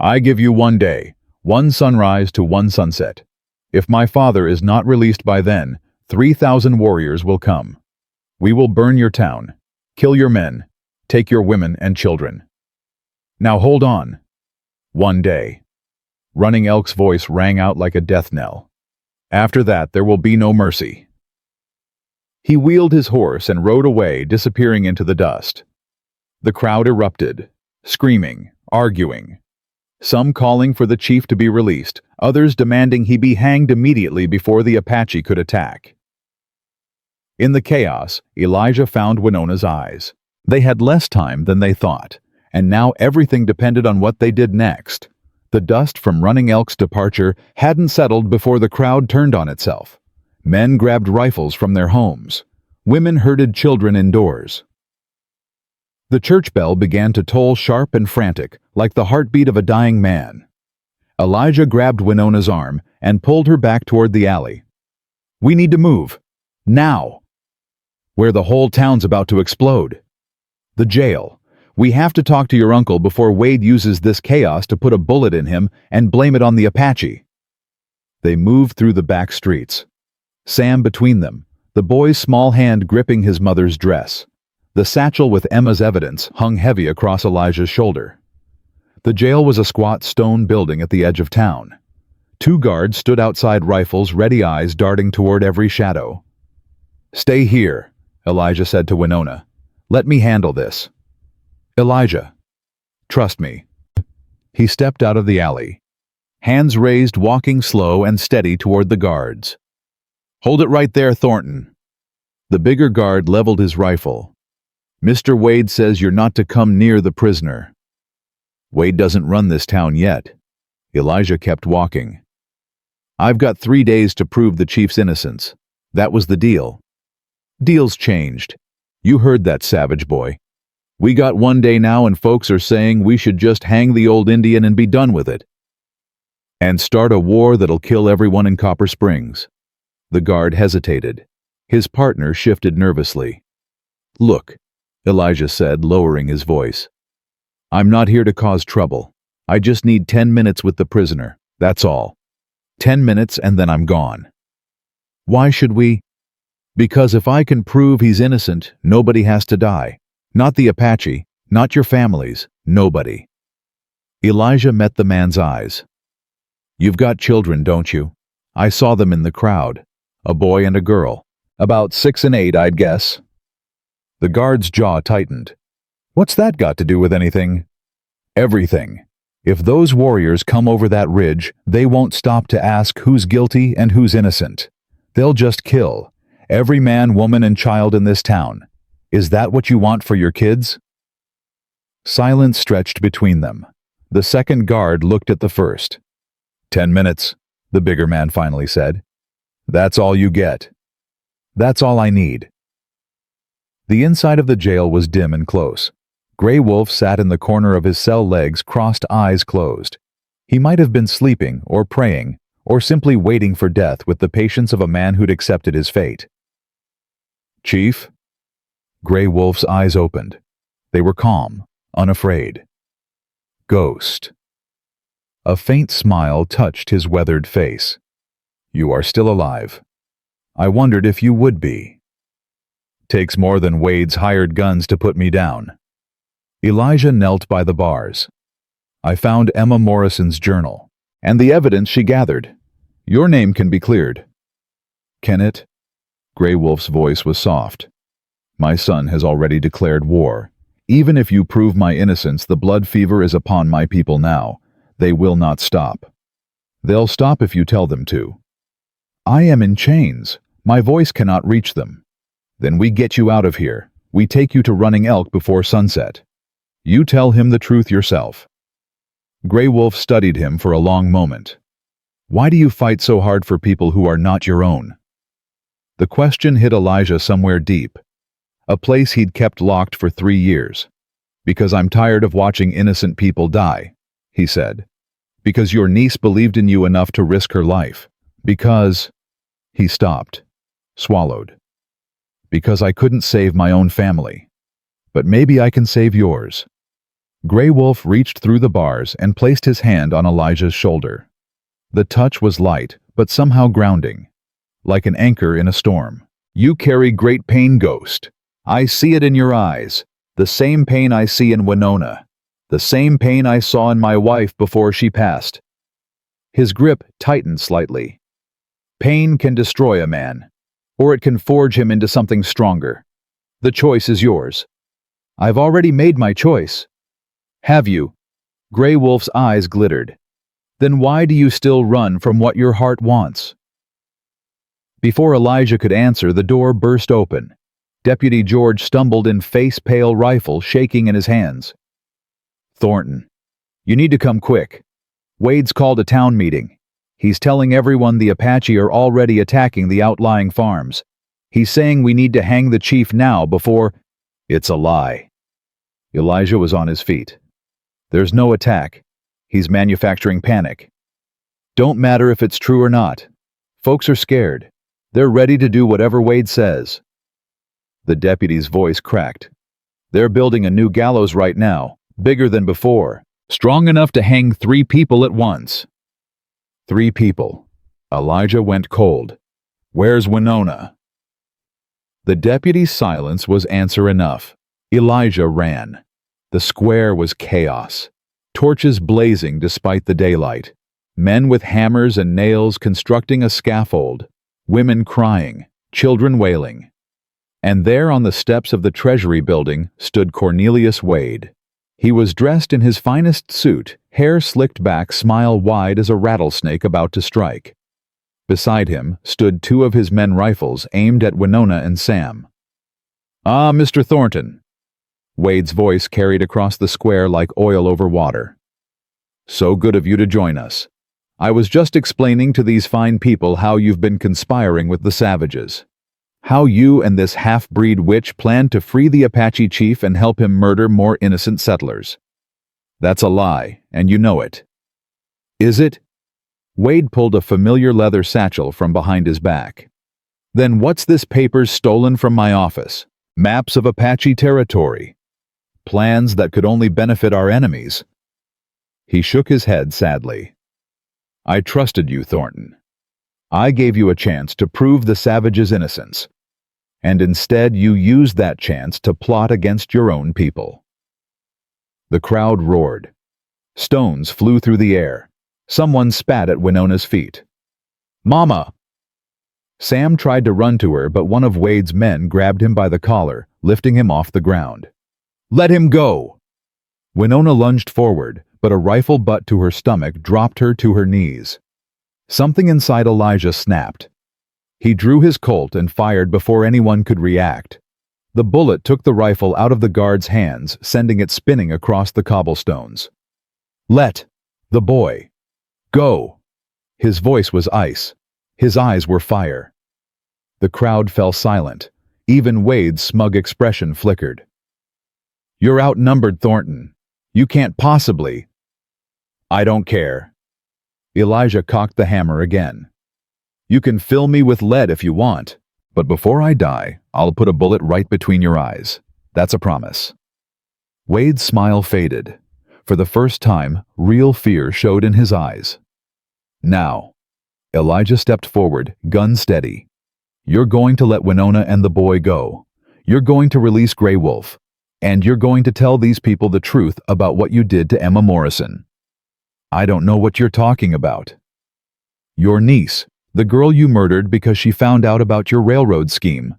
I give you 1 day, 1 sunrise to 1 sunset. If my father is not released by then, 3,000 warriors will come. We will burn your town, kill your men, take your women and children. Now hold on. 1 day. Running Elk's voice rang out like a death knell. After that, there will be no mercy. He wheeled his horse and rode away, disappearing into the dust. The crowd erupted, screaming, arguing. Some calling for the chief to be released, others demanding he be hanged immediately before the Apache could attack. In the chaos, Elijah found Winona's eyes. They had less time than they thought, and now everything depended on what they did next. The dust from Running Elk's departure hadn't settled before the crowd turned on itself. Men grabbed rifles from their homes. Women herded children indoors. The church bell began to toll sharp and frantic, like the heartbeat of a dying man. Elijah grabbed Winona's arm and pulled her back toward the alley. "We need to move. Now!" "Where the whole town's about to explode." "The jail. We have to talk to your uncle before Wade uses this chaos to put a bullet in him and blame it on the Apache." They moved through the back streets. Sam between them, the boy's small hand gripping his mother's dress. The satchel with Emma's evidence hung heavy across Elijah's shoulder. The jail was a squat stone building at the edge of town. 2 guards stood outside, rifles, ready eyes darting toward every shadow. "Stay here," Elijah said to Winona. "Let me handle this." "Elijah, trust me." He stepped out of the alley, hands raised, walking slow and steady toward the guards. "Hold it right there, Thornton." The bigger guard leveled his rifle. "Mr. Wade says you're not to come near the prisoner." "Wade doesn't run this town yet." Elijah kept walking. "I've got 3 days to prove the chief's innocence. That was the deal." "Deal's changed. You heard that, savage boy. We got 1 day now and folks are saying we should just hang the old Indian and be done with it. And start a war that'll kill everyone in Copper Springs." The guard hesitated. His partner shifted nervously. "Look," Elijah said, lowering his voice. "I'm not here to cause trouble. I just need 10 minutes with the prisoner, that's all. 10 minutes and then I'm gone." "Why should we?" "Because if I can prove he's innocent, nobody has to die. Not the Apache, not your families, nobody." Elijah met the man's eyes. "You've got children, don't you? I saw them in the crowd. A boy and a girl. About 6 and 8, I'd guess." The guard's jaw tightened. "What's that got to do with anything?" "Everything. If those warriors come over that ridge, they won't stop to ask who's guilty and who's innocent. They'll just kill every man, woman, and child in this town. Is that what you want for your kids?" Silence stretched between them. The second guard looked at the first. 10 minutes, the bigger man finally said. "That's all you get." "That's all I need." The inside of the jail was dim and close. Gray Wolf sat in the corner of his cell, legs crossed, eyes closed. He might have been sleeping or praying or simply waiting for death with the patience of a man who'd accepted his fate. "Chief?" Gray Wolf's eyes opened. They were calm, unafraid. "Ghost." A faint smile touched his weathered face. "You are still alive. I wondered if you would be." "Takes more than Wade's hired guns to put me down." Elijah knelt by the bars. "I found Emma Morrison's journal, and the evidence she gathered. Your name can be cleared." "Can it?" Gray Wolf's voice was soft. "My son has already declared war. Even if you prove my innocence, the blood fever is upon my people now. They will not stop. They'll stop if you tell them to." "I am in chains. My voice cannot reach them." "Then we get you out of here. We take you to Running Elk before sunset. You tell him the truth yourself." Gray Wolf studied him for a long moment. "Why do you fight so hard for people who are not your own?" The question hit Elijah somewhere deep, a place he'd kept locked for 3 years. "Because I'm tired of watching innocent people die," he said. "Because your niece believed in you enough to risk her life. Because—" He stopped, swallowed. "Because I couldn't save my own family. But maybe I can save yours." Gray Wolf reached through the bars and placed his hand on Elijah's shoulder. The touch was light, but somehow grounding, like an anchor in a storm. "You carry great pain, Ghost. I see it in your eyes. The same pain I see in Winona. The same pain I saw in my wife before she passed." His grip tightened slightly. "Pain can destroy a man. or it can forge him into something stronger. The choice is yours." "I've already made my choice." "Have you?" Grey Wolf's eyes glittered. "Then why do you still run from what your heart wants?" Before Elijah could answer, the door burst open. Deputy George stumbled in, face-pale rifle shaking in his hands. "Thornton, you need to come quick. Wade's called a town meeting. He's telling everyone the Apache are already attacking the outlying farms. He's saying we need to hang the chief now before—" "It's a lie." Elijah was on his feet. "There's no attack. He's manufacturing panic. Don't matter if it's true or not. Folks are scared. They're ready to do whatever Wade says." The deputy's voice cracked. "They're building a new gallows right now, bigger than before, strong enough to hang 3 people at once." 3 people. Elijah went cold. "Where's Winona?" The deputy's silence was answer enough. Elijah ran. The square was chaos. Torches blazing despite the daylight. Men with hammers and nails constructing a scaffold. Women crying. Children wailing. And there on the steps of the Treasury building stood Cornelius Wade. He was dressed in his finest suit, hair slicked back, smile wide as a rattlesnake about to strike. Beside him stood 2 of his men rifles aimed at Winona and Sam. "Ah, Mr. Thornton." Wade's voice carried across the square like oil over water. "So good of you to join us. I was just explaining to these fine people how you've been conspiring with the savages. How you and this half-breed witch planned to free the Apache chief and help him murder more innocent settlers. That's a lie, and you know it." "Is it?" Wade pulled a familiar leather satchel from behind his back. "Then what's this papers stolen from my office? Maps of Apache territory. Plans that could only benefit our enemies." He shook his head sadly. "I trusted you, Thornton. I gave you a chance to prove the savage's innocence. And instead you used that chance to plot against your own people." The crowd roared. Stones flew through the air. Someone spat at Winona's feet. "Mama!" Sam tried to run to her, but one of Wade's men grabbed him by the collar, lifting him off the ground. "Let him go!" Winona lunged forward, but a rifle butt to her stomach dropped her to her knees. Something inside Elijah snapped. He drew his Colt and fired before anyone could react. The bullet took the rifle out of the guard's hands, sending it spinning across the cobblestones. "Let the boy go!" His voice was ice. His eyes were fire. The crowd fell silent. Even Wade's smug expression flickered. "You're outnumbered, Thornton. You can't possibly—" "I don't care." Elijah cocked the hammer again. "You can fill me with lead if you want, but before I die, I'll put a bullet right between your eyes. That's a promise." Wade's smile faded. For the first time, real fear showed in his eyes. "Now." Elijah stepped forward, gun steady. "You're going to let Winona and the boy go. You're going to release Grey Wolf. And you're going to tell these people the truth about what you did to Emma Morrison." "I don't know what you're talking about." "Your niece, the girl you murdered because she found out about your railroad scheme."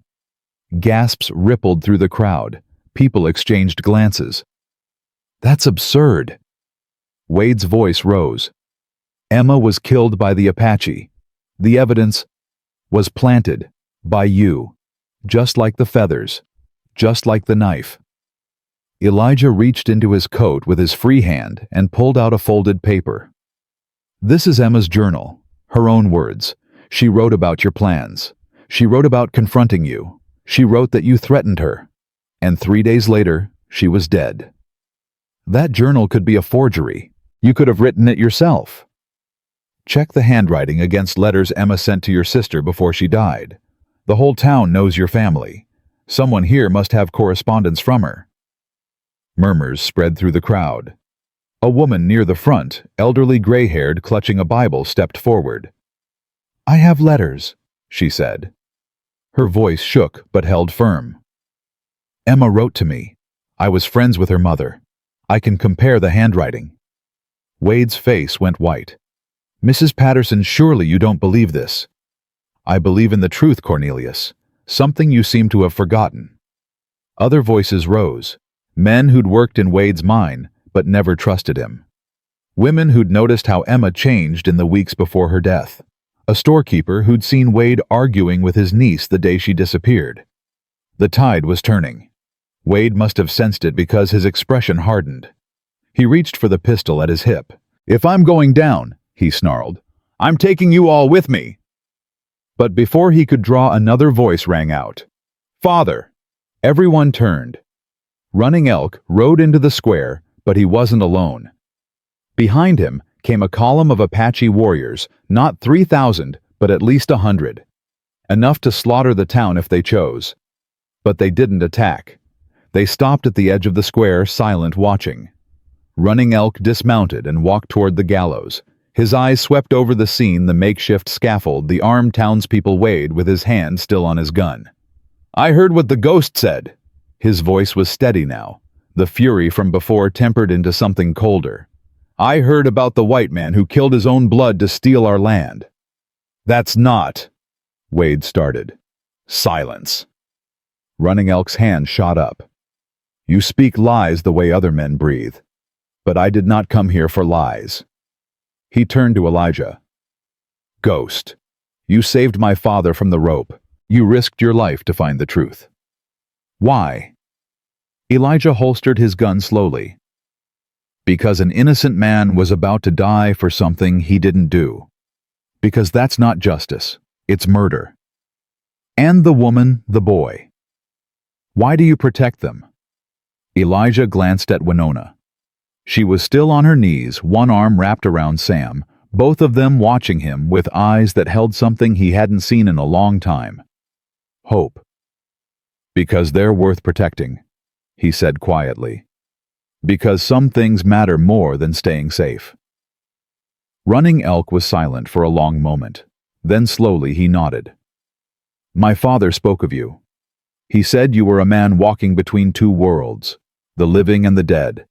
Gasps rippled through the crowd. People exchanged glances. "That's absurd." Wade's voice rose. "Emma was killed by the Apache. The evidence was planted by you, just like the feathers, just like the knife." Elijah reached into his coat with his free hand and pulled out a folded paper. "This is Emma's journal, her own words. She wrote about your plans. She wrote about confronting you. She wrote that you threatened her. And 3 days later, she was dead. That journal could be a forgery. You could have written it yourself. Check the handwriting against letters Emma sent to your sister before she died. The whole town knows your family. Someone here must have correspondence from her." Murmurs spread through the crowd. A woman near the front, elderly gray-haired, clutching a Bible, stepped forward. "I have letters," she said. Her voice shook but held firm. "Emma wrote to me. I was friends with her mother. I can compare the handwriting." Wade's face went white. "Mrs. Patterson, surely you don't believe this." I believe in the truth, Cornelius. Something you seem to have forgotten. Other voices rose. Men who'd worked in Wade's mine, but never trusted him. Women who'd noticed how Emma changed in the weeks before her death. A storekeeper who'd seen Wade arguing with his niece the day she disappeared. The tide was turning. Wade must have sensed it because his expression hardened. He reached for the pistol at his hip. "If I'm going down," he snarled, "I'm taking you all with me." But before he could draw, another voice rang out. "Father!" Everyone turned. Running Elk rode into the square, but he wasn't alone. Behind him came a column of Apache warriors, not 3,000, but at least 100. Enough to slaughter the town if they chose. But they didn't attack. They stopped at the edge of the square, silent, watching. Running Elk dismounted and walked toward the gallows. His eyes swept over the scene, the makeshift scaffold, the armed townspeople, Wade with his hand still on his gun. "I heard what the ghost said." His voice was steady now, the fury from before tempered into something colder. "I heard about the white man who killed his own blood to steal our land." "That's not," Wade started. "Silence." Running Elk's hand shot up. "You speak lies the way other men breathe. But I did not come here for lies." He turned to Elijah. "Ghost, you saved my father from the rope. You risked your life to find the truth. Why?" Elijah holstered his gun slowly. "Because an innocent man was about to die for something he didn't do. Because that's not justice, it's murder. And the woman, the boy. Why do you protect them?" Elijah glanced at Winona. She was still on her knees, one arm wrapped around Sam, both of them watching him with eyes that held something he hadn't seen in a long time. Hope. "Because they're worth protecting," he said quietly. "Because some things matter more than staying safe." Running Elk was silent for a long moment. Then slowly he nodded. "My father spoke of you. He said you were a man walking between two worlds, the living and the dead.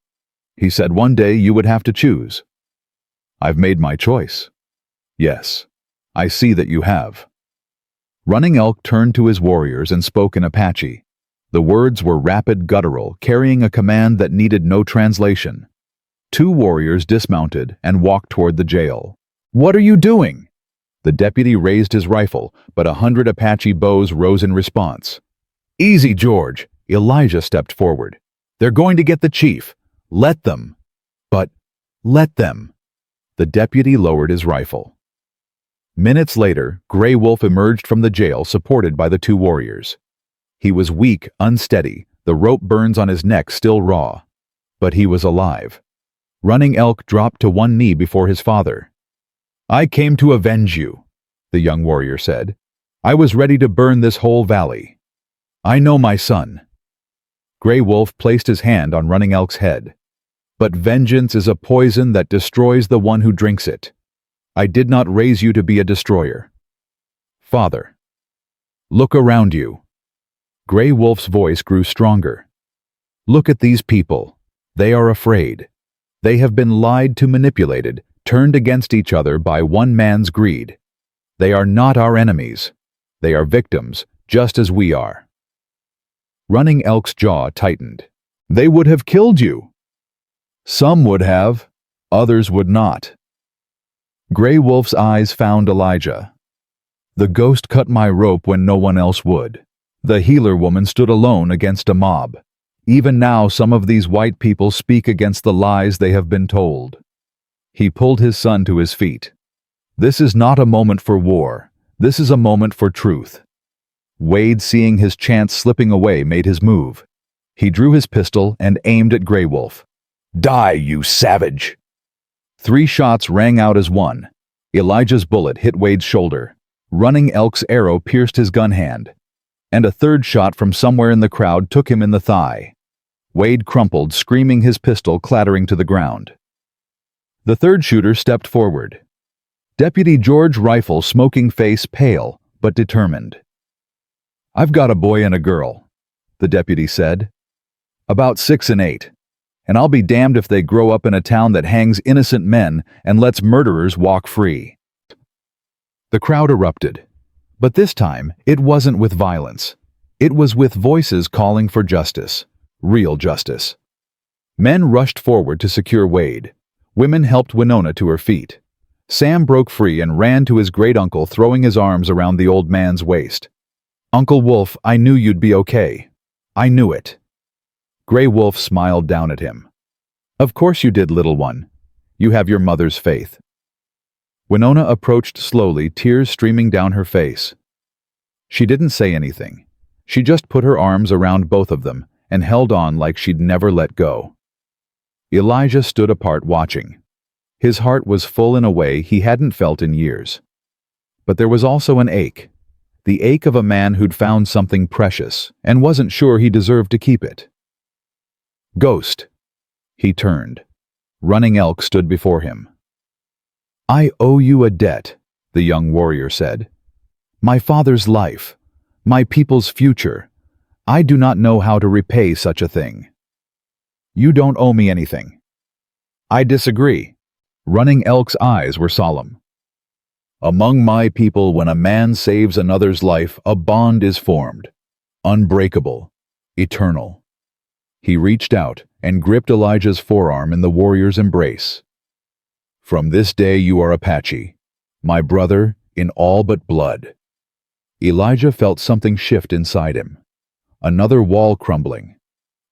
He said one day you would have to choose. I've made my choice. Yes, I see that you have." Running Elk turned to his warriors and spoke in Apache. The words were rapid, guttural, carrying a command that needed no translation. Two warriors dismounted and walked toward the jail. "What are you doing?" The deputy raised his rifle, but 100 Apache bows rose in response. "Easy, George," Elijah stepped forward. "They're going to get the chief. Let them." "But let them." The deputy lowered his rifle. Minutes later, Grey Wolf emerged from the jail supported by the two warriors. He was weak, unsteady, the rope burns on his neck still raw. But he was alive. Running Elk dropped to one knee before his father. "I came to avenge you," the young warrior said. "I was ready to burn this whole valley. I know my son." Grey Wolf placed his hand on Running Elk's head. "But vengeance is a poison that destroys the one who drinks it. I did not raise you to be a destroyer." "Father, look around you." Grey Wolf's voice grew stronger. "Look at these people. They are afraid. They have been lied to, manipulated, turned against each other by one man's greed. They are not our enemies. They are victims, just as we are." Running Elk's jaw tightened. "They would have killed you." "Some would have, others would not." Grey Wolf's eyes found Elijah. "The ghost cut my rope when no one else would. The healer woman stood alone against a mob. Even now some of these white people speak against the lies they have been told." He pulled his son to his feet. "This is not a moment for war. This is a moment for truth." Wade, seeing his chance slipping away, made his move. He drew his pistol and aimed at Grey Wolf. "Die, you savage!" 3 shots rang out as one. Elijah's bullet hit Wade's shoulder. Running Elk's arrow pierced his gun hand. And a third shot from somewhere in the crowd took him in the thigh. Wade crumpled, screaming, his pistol clattering to the ground. The third shooter stepped forward. Deputy George Rifle, smoking face, pale, but determined. "I've got a boy and a girl," the deputy said. "About 6 and 8. And I'll be damned if they grow up in a town that hangs innocent men and lets murderers walk free." The crowd erupted. But this time, it wasn't with violence. It was with voices calling for justice. Real justice. Men rushed forward to secure Wade. Women helped Winona to her feet. Sam broke free and ran to his great-uncle, throwing his arms around the old man's waist. "Uncle Wolf, I knew you'd be okay. I knew it." Grey Wolf smiled down at him. "Of course you did, little one. You have your mother's faith." Winona approached slowly, tears streaming down her face. She didn't say anything. She just put her arms around both of them and held on like she'd never let go. Elijah stood apart watching. His heart was full in a way he hadn't felt in years. But there was also an ache. The ache of a man who'd found something precious and wasn't sure he deserved to keep it. "Ghost." He turned. Running Elk stood before him. "I owe you a debt," the young warrior said. "My father's life, my people's future. I do not know how to repay such a thing." "You don't owe me anything." "I disagree." Running Elk's eyes were solemn. "Among my people, when a man saves another's life, a bond is formed. Unbreakable. Eternal." He reached out and gripped Elijah's forearm in the warrior's embrace. "From this day you are Apache, my brother in all but blood." Elijah felt something shift inside him. Another wall crumbling.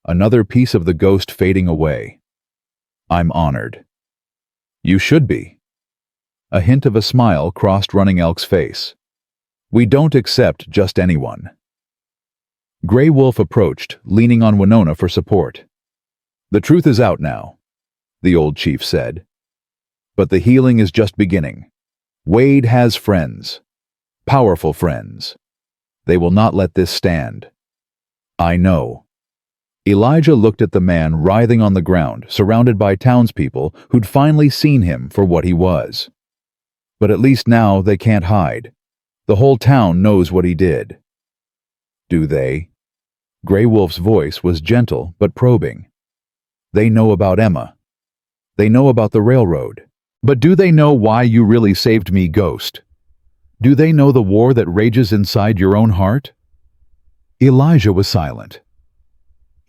Another piece of the ghost fading away. "I'm honored." "You should be." A hint of a smile crossed Running Elk's face. "We don't accept just anyone." Grey Wolf approached, leaning on Winona for support. "The truth is out now," the old chief said. "But the healing is just beginning. Wade has friends. Powerful friends. They will not let this stand." "I know." Elijah looked at the man writhing on the ground, surrounded by townspeople who'd finally seen him for what he was. "But at least now they can't hide. The whole town knows what he did." "Do they?" Grey Wolf's voice was gentle but probing. "They know about Emma. They know about the railroad. But do they know why you really saved me, Ghost? Do they know the war that rages inside your own heart?" Elijah was silent.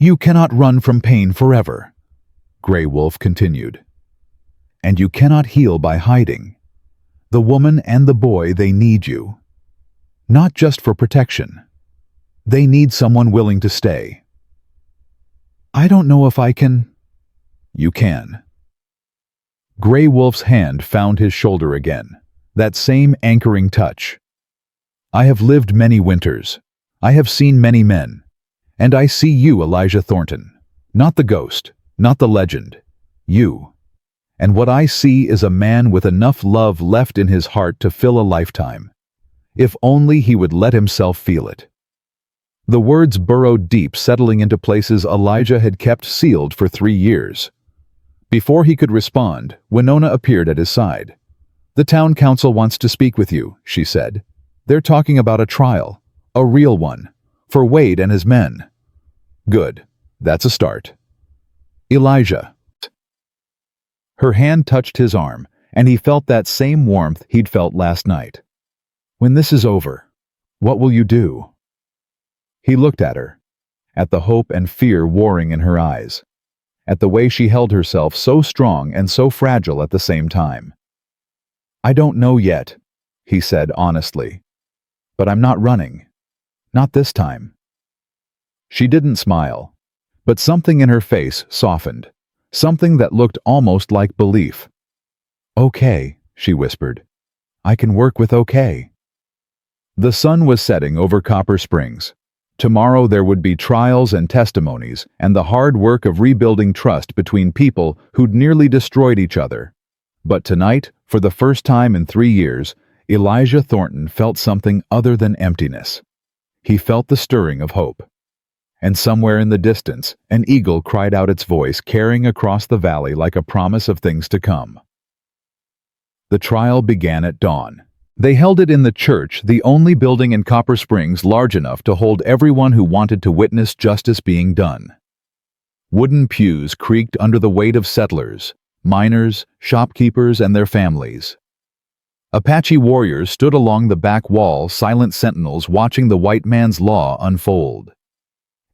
"You cannot run from pain forever," Grey Wolf continued. "And you cannot heal by hiding. The woman and the boy, they need you. Not just for protection. They need someone willing to stay." "I don't know if I can." "You can." Grey Wolf's hand found his shoulder again, that same anchoring touch. "I have lived many winters. I have seen many men. And I see you, Elijah Thornton. Not the ghost, not the legend. You. And what I see is a man with enough love left in his heart to fill a lifetime. If only he would let himself feel it." The words burrowed deep, settling into places Elijah had kept sealed for 3 years. Before he could respond, Winona appeared at his side. "The town council wants to speak with you," she said. "They're talking about a trial, a real one, for Wade and his men." "Good. That's a start." "Elijah." Her hand touched his arm, and he felt that same warmth he'd felt last night. "When this is over, what will you do?" He looked at her, at the hope and fear warring in her eyes, at the way she held herself so strong and so fragile at the same time. "I don't know yet," he said honestly. "But I'm not running. Not this time." She didn't smile, but something in her face softened, something that looked almost like belief. "Okay," she whispered. "I can work with okay." The sun was setting over Copper Springs. Tomorrow there would be trials and testimonies and the hard work of rebuilding trust between people who'd nearly destroyed each other. But tonight, for the first time in 3 years, Elijah Thornton felt something other than emptiness. He felt the stirring of hope. And somewhere in the distance, an eagle cried out its voice, carrying across the valley like a promise of things to come. The trial began at dawn. They held it in the church, the only building in Copper Springs large enough to hold everyone who wanted to witness justice being done. Wooden pews creaked under the weight of settlers, miners, shopkeepers, and their families. Apache warriors stood along the back wall, silent sentinels watching the white man's law unfold.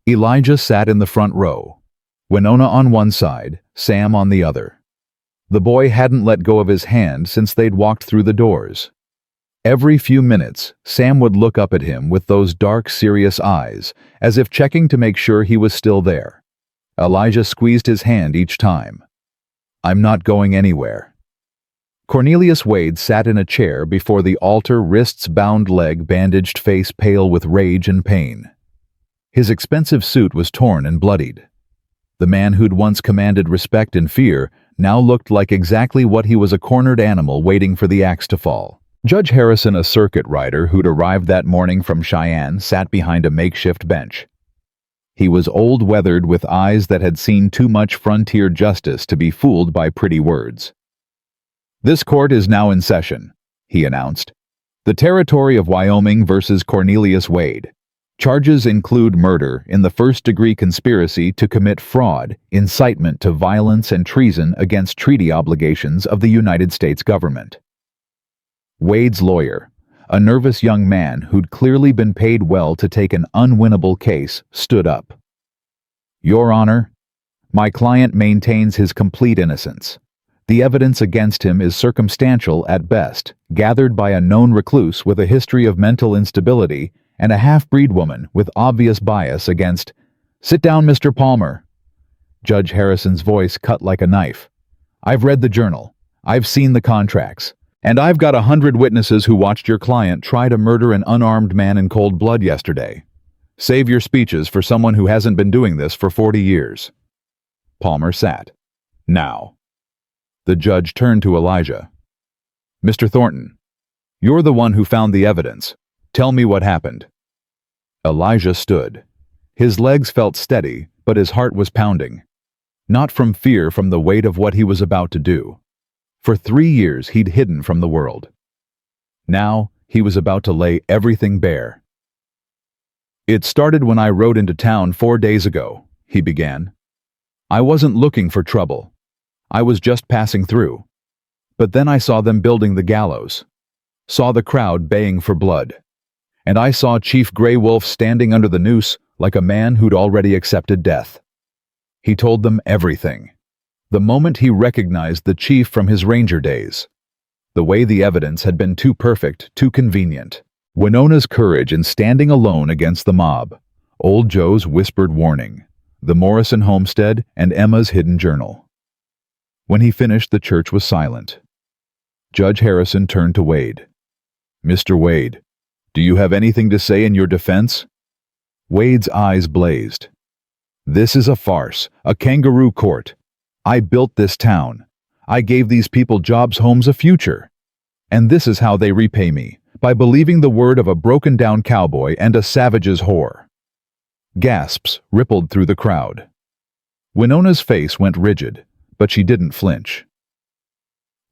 Elijah sat in the front row, Winona on one side, Sam on the other. The boy hadn't let go of his hand since they'd walked through the doors. Every few minutes, Sam would look up at him with those dark, serious eyes, as if checking to make sure he was still there. Elijah squeezed his hand each time. "I'm not going anywhere." Cornelius Wade sat in a chair before the altar, wrists bound, leg bandaged, face pale with rage and pain. His expensive suit was torn and bloodied. The man who'd once commanded respect and fear now looked like exactly what he was, a cornered animal waiting for the axe to fall. Judge Harrison, a circuit rider who'd arrived that morning from Cheyenne, sat behind a makeshift bench. He was old, weathered, with eyes that had seen too much frontier justice to be fooled by pretty words. "This court is now in session," he announced. "The territory of Wyoming versus Cornelius Wade. Charges include murder in the first-degree conspiracy to commit fraud, incitement to violence, and treason against treaty obligations of the United States government." Wade's lawyer, a nervous young man who'd clearly been paid well to take an unwinnable case, stood up. "Your Honor, my client maintains his complete innocence. The evidence against him is circumstantial at best, gathered by a known recluse with a history of mental instability and a half-breed woman with obvious bias against—" "Sit down, Mr. Palmer." Judge Harrison's voice cut like a knife. "I've read the journal. I've seen the contracts. And I've got 100 witnesses who watched your client try to murder an unarmed man in cold blood yesterday. Save your speeches for someone who hasn't been doing this for 40 years. Palmer sat. "Now." The judge turned to Elijah. "Mr. Thornton, you're the one who found the evidence. Tell me what happened." Elijah stood. His legs felt steady, but his heart was pounding. Not from fear, from the weight of what he was about to do. For 3 years he'd hidden from the world. Now he was about to lay everything bare. "It started when I rode into town 4 days ago," he began. "I wasn't looking for trouble. I was just passing through. But then I saw them building the gallows. Saw the crowd baying for blood. And I saw Chief Gray Wolf standing under the noose like a man who'd already accepted death. He told them everything. The moment he recognized the chief from his ranger days. The way the evidence had been too perfect, too convenient. Winona's courage in standing alone against the mob. Old Joe's whispered warning. The Morrison homestead and Emma's hidden journal. When he finished, the church was silent. Judge Harrison turned to Wade. "Mr. Wade, do you have anything to say in your defense?" Wade's eyes blazed. "This is a farce, a kangaroo court. I built this town. I gave these people jobs, homes, a future. And this is how they repay me, by believing the word of a broken-down cowboy and a savage's whore." Gasps rippled through the crowd. Winona's face went rigid, but she didn't flinch.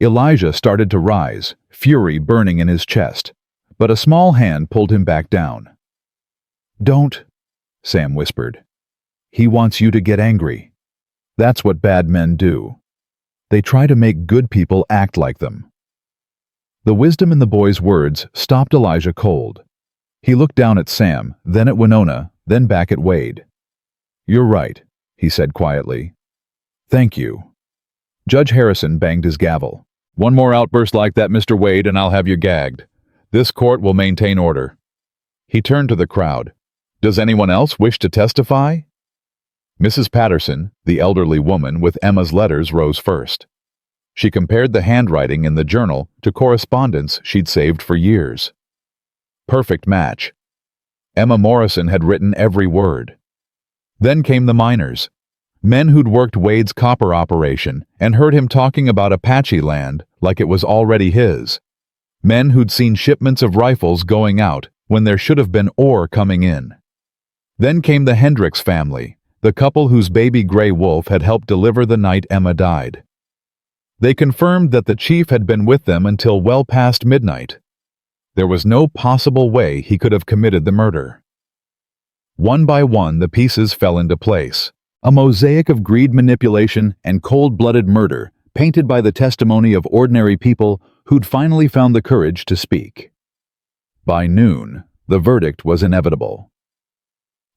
Elijah started to rise, fury burning in his chest, but a small hand pulled him back down. "Don't," Sam whispered. "He wants you to get angry. That's what bad men do. They try to make good people act like them." The wisdom in the boy's words stopped Elijah cold. He looked down at Sam, then at Winona, then back at Wade. "You're right," he said quietly. "Thank you." Judge Harrison banged his gavel. "One more outburst like that, Mr. Wade, and I'll have you gagged. This court will maintain order." He turned to the crowd. "Does anyone else wish to testify?" Mrs. Patterson, the elderly woman with Emma's letters, rose first. She compared the handwriting in the journal to correspondence she'd saved for years. Perfect match. Emma Morrison had written every word. Then came the miners, men who'd worked Wade's copper operation and heard him talking about Apache land like it was already his. Men who'd seen shipments of rifles going out when there should have been ore coming in. Then came the Hendricks family, the couple whose baby Gray Wolf had helped deliver the night Emma died. They confirmed that the chief had been with them until well past midnight. There was no possible way he could have committed the murder. One by one, the pieces fell into place. A mosaic of greed, manipulation, and cold-blooded murder, painted by the testimony of ordinary people who'd finally found the courage to speak. By noon, the verdict was inevitable.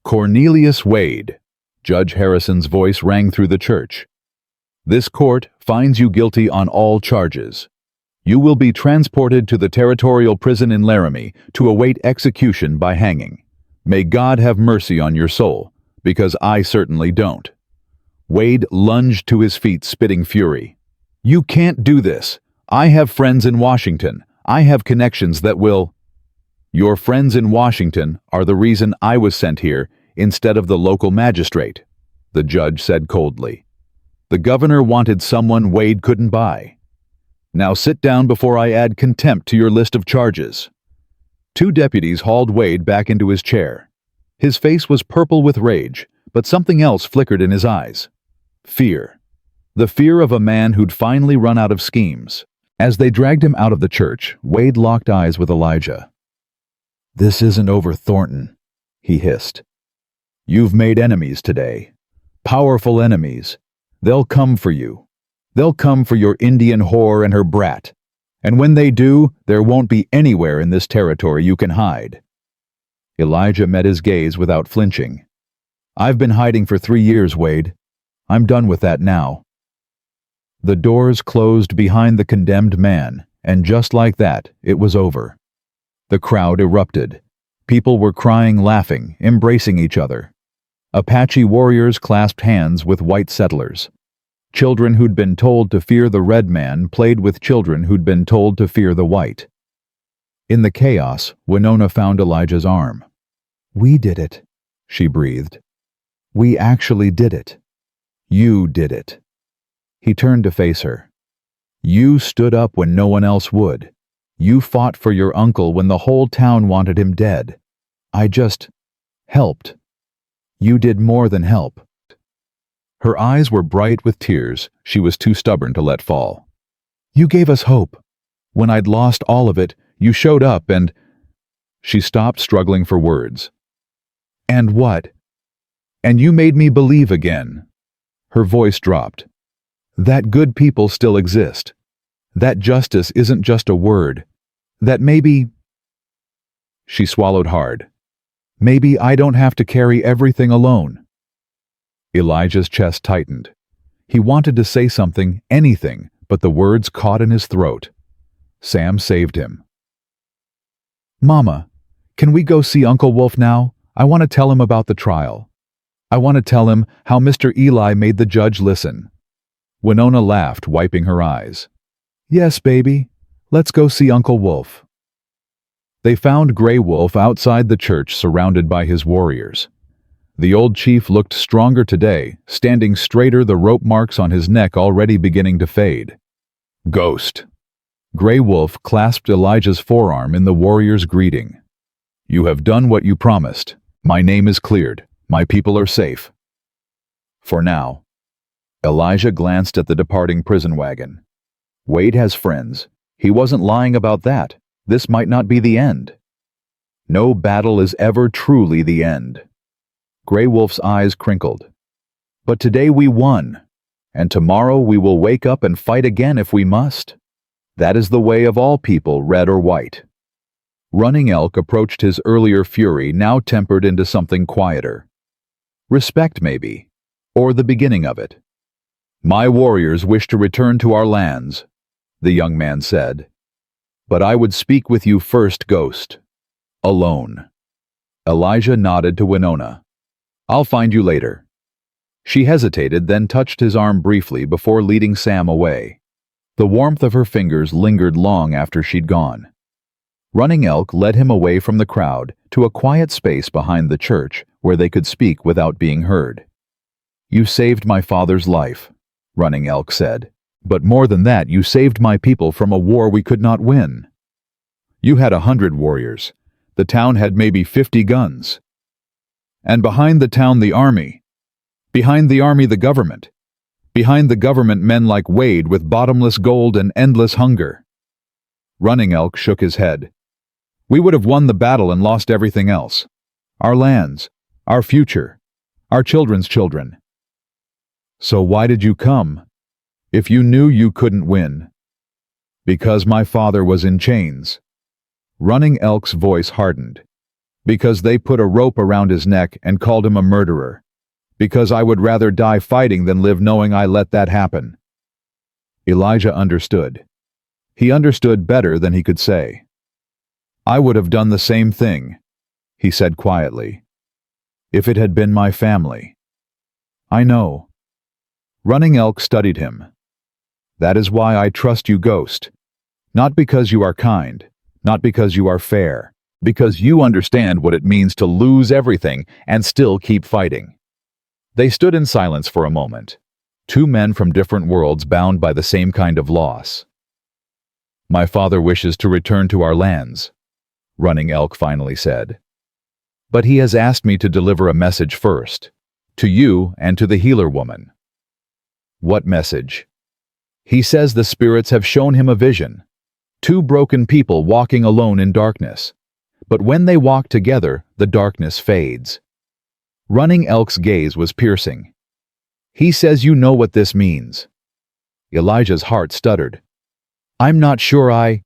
Cornelius Wade, Judge Harrison's voice rang through the church. This court finds you guilty on all charges. You will be transported to the territorial prison in Laramie to await execution by hanging. May God have mercy on your soul, because I certainly don't. Wade lunged to his feet, spitting fury. You can't do this. I have friends in Washington. I have connections that will... Your friends in Washington are the reason I was sent here instead of the local magistrate, the judge said coldly. The governor wanted someone Wade couldn't buy. Now sit down before I add contempt to your list of charges. Two deputies hauled Wade back into his chair. His face was purple with rage, but something else flickered in his eyes. Fear. The fear of a man who'd finally run out of schemes. As they dragged him out of the church, Wade locked eyes with Elijah. This isn't over, Thornton, he hissed. You've made enemies today. Powerful enemies. They'll come for you. They'll come for your Indian whore and her brat. And when they do, there won't be anywhere in this territory you can hide. Elijah met his gaze without flinching. I've been hiding for 3 years, Wade. I'm done with that now. The doors closed behind the condemned man, and just like that, it was over. The crowd erupted. People were crying, laughing, embracing each other. Apache warriors clasped hands with white settlers. Children who'd been told to fear the red man played with children who'd been told to fear the white. In the chaos, Winona found Elijah's arm. We did it, she breathed. We actually did it. You did it. He turned to face her. You stood up when no one else would. You fought for your uncle when the whole town wanted him dead. I just helped. You did more than help. Her eyes were bright with tears she was too stubborn to let fall. You gave us hope. When I'd lost all of it, you showed up and... She stopped, struggling for words. And what? And you made me believe again. Her voice dropped. That good people still exist. That justice isn't just a word. That maybe... She swallowed hard. Maybe I don't have to carry everything alone. Elijah's chest tightened. He wanted to say something, anything, but the words caught in his throat. Sam saved him. Mama, can we go see Uncle Wolf now? I want to tell him about the trial. I want to tell him how Mr. Eli made the judge listen. Winona laughed, wiping her eyes. Yes, baby. Let's go see Uncle Wolf. They found Gray Wolf outside the church, surrounded by his warriors. The old chief looked stronger today, standing straighter, the rope marks on his neck already beginning to fade. Ghost. Gray Wolf clasped Elijah's forearm in the warrior's greeting. You have done what you promised. My name is cleared. My people are safe. For now. Elijah glanced at the departing prison wagon. Wade has friends. He wasn't lying about that. This might not be the end. No battle is ever truly the end. Gray Wolf's eyes crinkled. But today we won, and tomorrow we will wake up and fight again if we must. That is the way of all people, red or white. Running Elk approached his earlier fury, now tempered into something quieter. Respect, maybe, or the beginning of it. My warriors wish to return to our lands, the young man said. But I would speak with you first, Ghost. Alone. Elijah nodded to Winona. I'll find you later. She hesitated, then touched his arm briefly before leading Sam away. The warmth of her fingers lingered long after she'd gone. Running Elk led him away from the crowd to a quiet space behind the church where they could speak without being heard. You saved my father's life, Running Elk said. But more than that, you saved my people from a war we could not win. You had 100 warriors. The town had maybe 50 guns. And behind the town, the army. Behind the army, the government. Behind the government, men like Wade with bottomless gold and endless hunger. Running Elk shook his head. We would have won the battle and lost everything else. Our lands, our future, our children's children. So why did you come? If you knew you couldn't win. Because my father was in chains. Running Elk's voice hardened. Because they put a rope around his neck and called him a murderer. Because I would rather die fighting than live knowing I let that happen. Elijah understood. He understood better than he could say. I would have done the same thing, he said quietly. If it had been my family. I know. Running Elk studied him. That is why I trust you, Ghost. Not because you are kind, not because you are fair, because you understand what it means to lose everything and still keep fighting. They stood in silence for a moment. Two men from different worlds bound by the same kind of loss. My father wishes to return to our lands, Running Elk finally said. But he has asked me to deliver a message first, to you and to the healer woman. What message? He says the spirits have shown him a vision. Two broken people walking alone in darkness. But when they walk together, the darkness fades. Running Elk's gaze was piercing. He says you know what this means. Elijah's heart stuttered. I'm not sure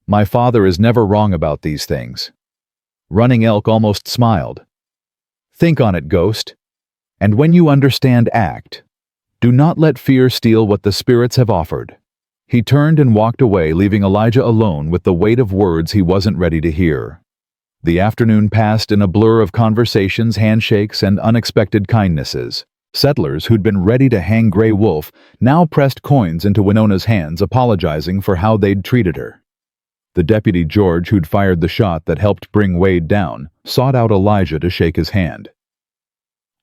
My father is never wrong about these things. Running Elk almost smiled. Think on it, Ghost. And when you understand, act. Do not let fear steal what the spirits have offered. He turned and walked away, leaving Elijah alone with the weight of words he wasn't ready to hear. The afternoon passed in a blur of conversations, handshakes, and unexpected kindnesses. Settlers who'd been ready to hang Grey Wolf now pressed coins into Winona's hands, apologizing for how they'd treated her. The deputy George, who'd fired the shot that helped bring Wade down, sought out Elijah to shake his hand.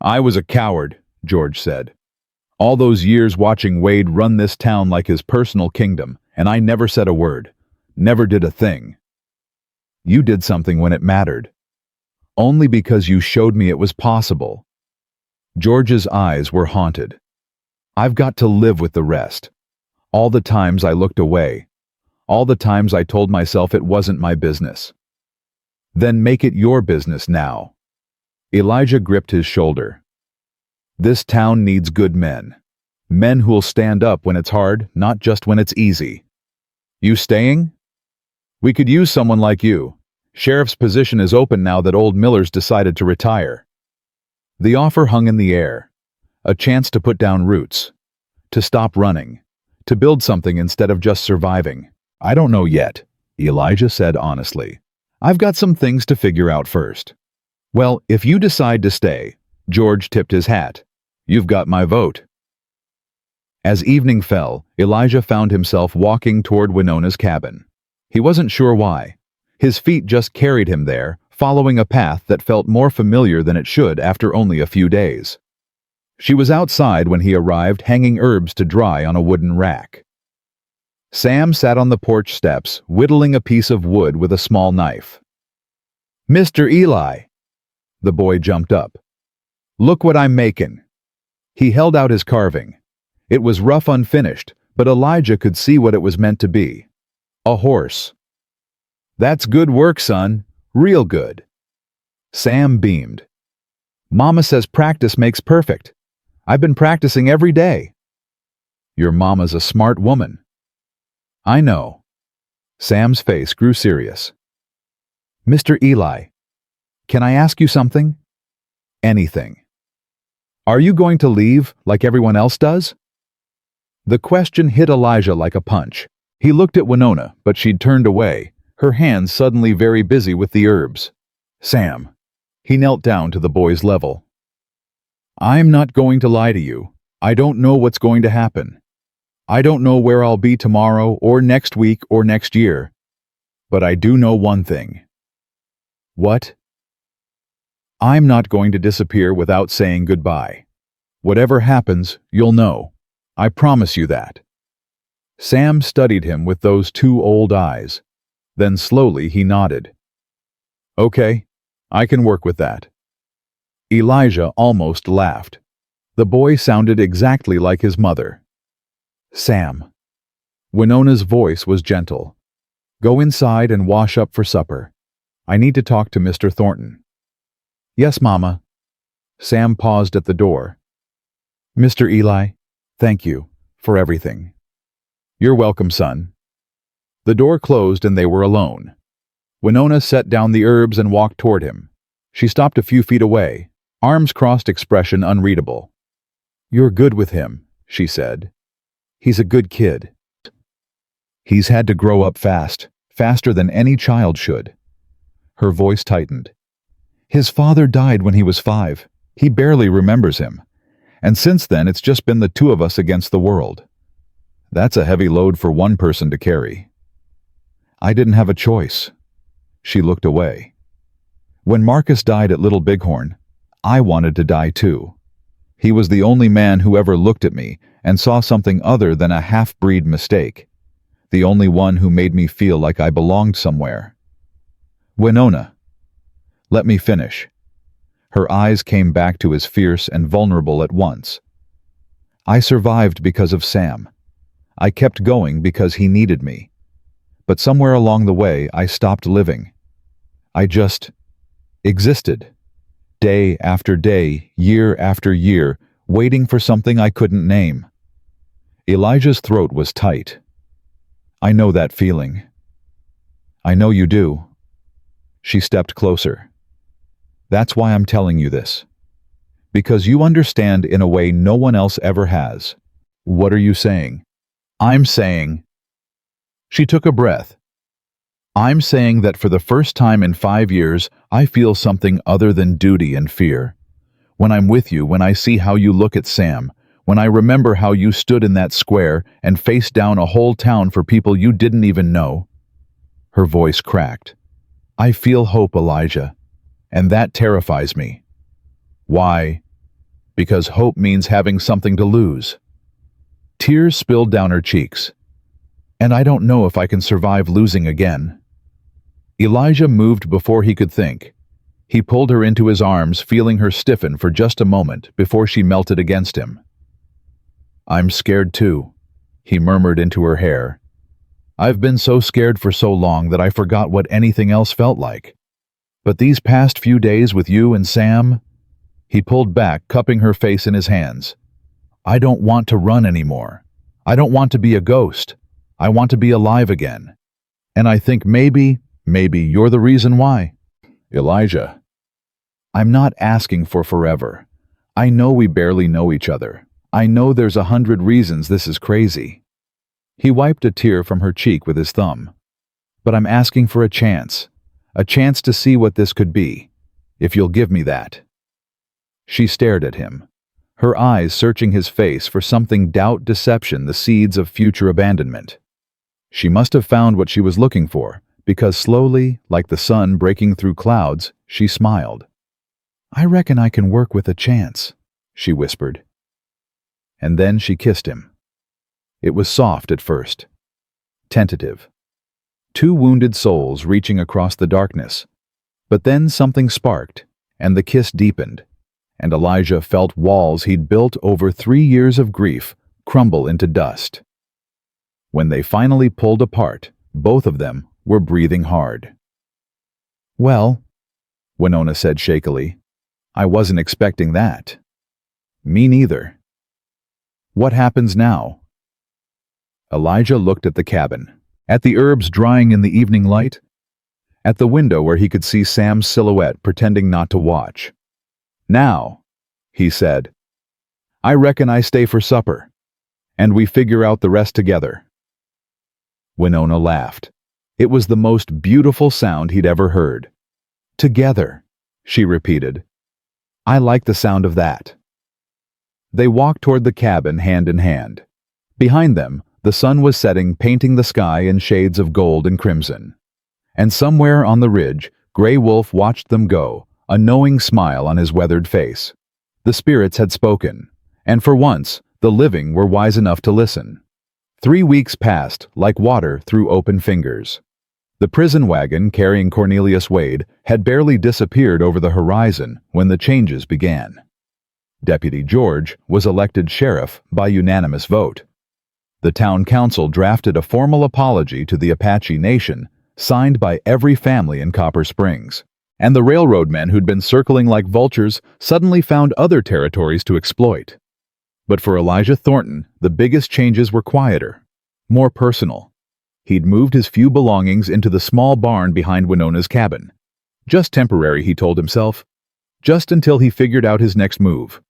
I was a coward, George said. All those years watching Wade run this town like his personal kingdom, and I never said a word, never did a thing. You did something when it mattered. Only because you showed me it was possible. George's eyes were haunted. I've got to live with the rest. All the times I looked away. All the times I told myself it wasn't my business. Then make it your business now. Elijah gripped his shoulder. This town needs good men. Men who'll stand up when it's hard, not just when it's easy. You staying? We could use someone like you. Sheriff's position is open now that old Miller's decided to retire. The offer hung in the air. A chance to put down roots. To stop running. To build something instead of just surviving. I don't know yet, Elijah said honestly. I've got some things to figure out first. Well, if you decide to stay, George tipped his hat. You've got my vote. As evening fell, Elijah found himself walking toward Winona's cabin. He wasn't sure why. His feet just carried him there, following a path that felt more familiar than it should after only a few days. She was outside when he arrived, hanging herbs to dry on a wooden rack. Sam sat on the porch steps, whittling a piece of wood with a small knife. Mr. Eli! The boy jumped up. Look what I'm making. He held out his carving. It was rough, unfinished, but Elijah could see what it was meant to be. A horse. That's good work, son. Real good. Sam beamed. Mama says practice makes perfect. I've been practicing every day. Your mama's a smart woman. I know. Sam's face grew serious. Mr. Eli, can I ask you something? Anything. Are you going to leave like everyone else does? The question hit Elijah like a punch. He looked at Winona, but she'd turned away, her hands suddenly very busy with the herbs. Sam. He knelt down to the boy's level. I'm not going to lie to you. I don't know what's going to happen. I don't know where I'll be tomorrow or next week or next year. But I do know one thing. What? I'm not going to disappear without saying goodbye. Whatever happens, you'll know. I promise you that. Sam studied him with those two old eyes. Then slowly he nodded. Okay, I can work with that. Elijah almost laughed. The boy sounded exactly like his mother. Sam. Winona's voice was gentle. Go inside and wash up for supper. I need to talk to Mr. Thornton. Yes, Mama. Sam paused at the door. Mr. Eli, thank you for everything. You're welcome, son. The door closed and they were alone. Winona set down the herbs and walked toward him. She stopped a few feet away, arms crossed, expression unreadable. "You're good with him," she said. "He's a good kid. He's had to grow up fast, faster than any child should." Her voice tightened. "His father died when he was 5. He barely remembers him. And since then it's just been the two of us against the world. That's a heavy load for one person to carry." "I didn't have a choice." She looked away. "When Marcus died at Little Bighorn, I wanted to die too. He was the only man who ever looked at me and saw something other than a half-breed mistake. The only one who made me feel like I belonged somewhere." "Winona, let me finish." Her eyes came back to his fierce and vulnerable at once. "I survived because of Sam. I kept going because he needed me. But somewhere along the way, I stopped living. I just existed. Day after day, year after year, waiting for something I couldn't name." Elijah's throat was tight. "I know that feeling." "I know you do." She stepped closer. "That's why I'm telling you this. Because you understand in a way no one else ever has." "What are you saying?" "I'm saying..." She took a breath. "I'm saying that for the first time in 5 years, I feel something other than duty and fear. When I'm with you, when I see how you look at Sam, when I remember how you stood in that square and faced down a whole town for people you didn't even know." Her voice cracked. "I feel hope, Elijah, and that terrifies me." "Why?" "Because hope means having something to lose." Tears spilled down her cheeks. "And I don't know if I can survive losing again." Elijah moved before he could think. He pulled her into his arms, feeling her stiffen for just a moment before she melted against him. "I'm scared too," he murmured into her hair. "I've been so scared for so long that I forgot what anything else felt like. But these past few days with you and Sam..." He pulled back, cupping her face in his hands. "I don't want to run anymore. I don't want to be a ghost. I want to be alive again. And I think maybe you're the reason why." "Elijah." "I'm not asking for forever. I know we barely know each other. I know there's 100 reasons this is crazy." He wiped a tear from her cheek with his thumb. "But I'm asking for a chance to see what this could be, if you'll give me that." She stared at him, her eyes searching his face for something: doubt, deception, the seeds of future abandonment. She must have found what she was looking for, because slowly, like the sun breaking through clouds, she smiled. "I reckon I can work with a chance," she whispered. And then she kissed him. It was soft at first, tentative. Two wounded souls reaching across the darkness. But then something sparked, and the kiss deepened, and Elijah felt walls he'd built over 3 years of grief crumble into dust. When they finally pulled apart, both of them were breathing hard. "Well," Winona said shakily, "I wasn't expecting that." "Me neither." "What happens now?" Elijah looked at the cabin, at the herbs drying in the evening light, at the window where he could see Sam's silhouette pretending not to watch. "Now," he said, "I reckon I stay for supper, and we figure out the rest together." Winona laughed. It was the most beautiful sound he'd ever heard. "Together," she repeated. "I like the sound of that." They walked toward the cabin hand in hand. Behind them, the sun was setting, painting the sky in shades of gold and crimson. And somewhere on the ridge, Grey Wolf watched them go, a knowing smile on his weathered face. The spirits had spoken, and for once, the living were wise enough to listen. 3 weeks passed like water through open fingers. The prison wagon carrying Cornelius Wade had barely disappeared over the horizon when the changes began. Deputy George was elected sheriff by unanimous vote. The town council drafted a formal apology to the Apache Nation, signed by every family in Copper Springs. And the railroad men who'd been circling like vultures suddenly found other territories to exploit. But for Elijah Thornton, the biggest changes were quieter, more personal. He'd moved his few belongings into the small barn behind Winona's cabin. Just temporary, he told himself. Just until he figured out his next move.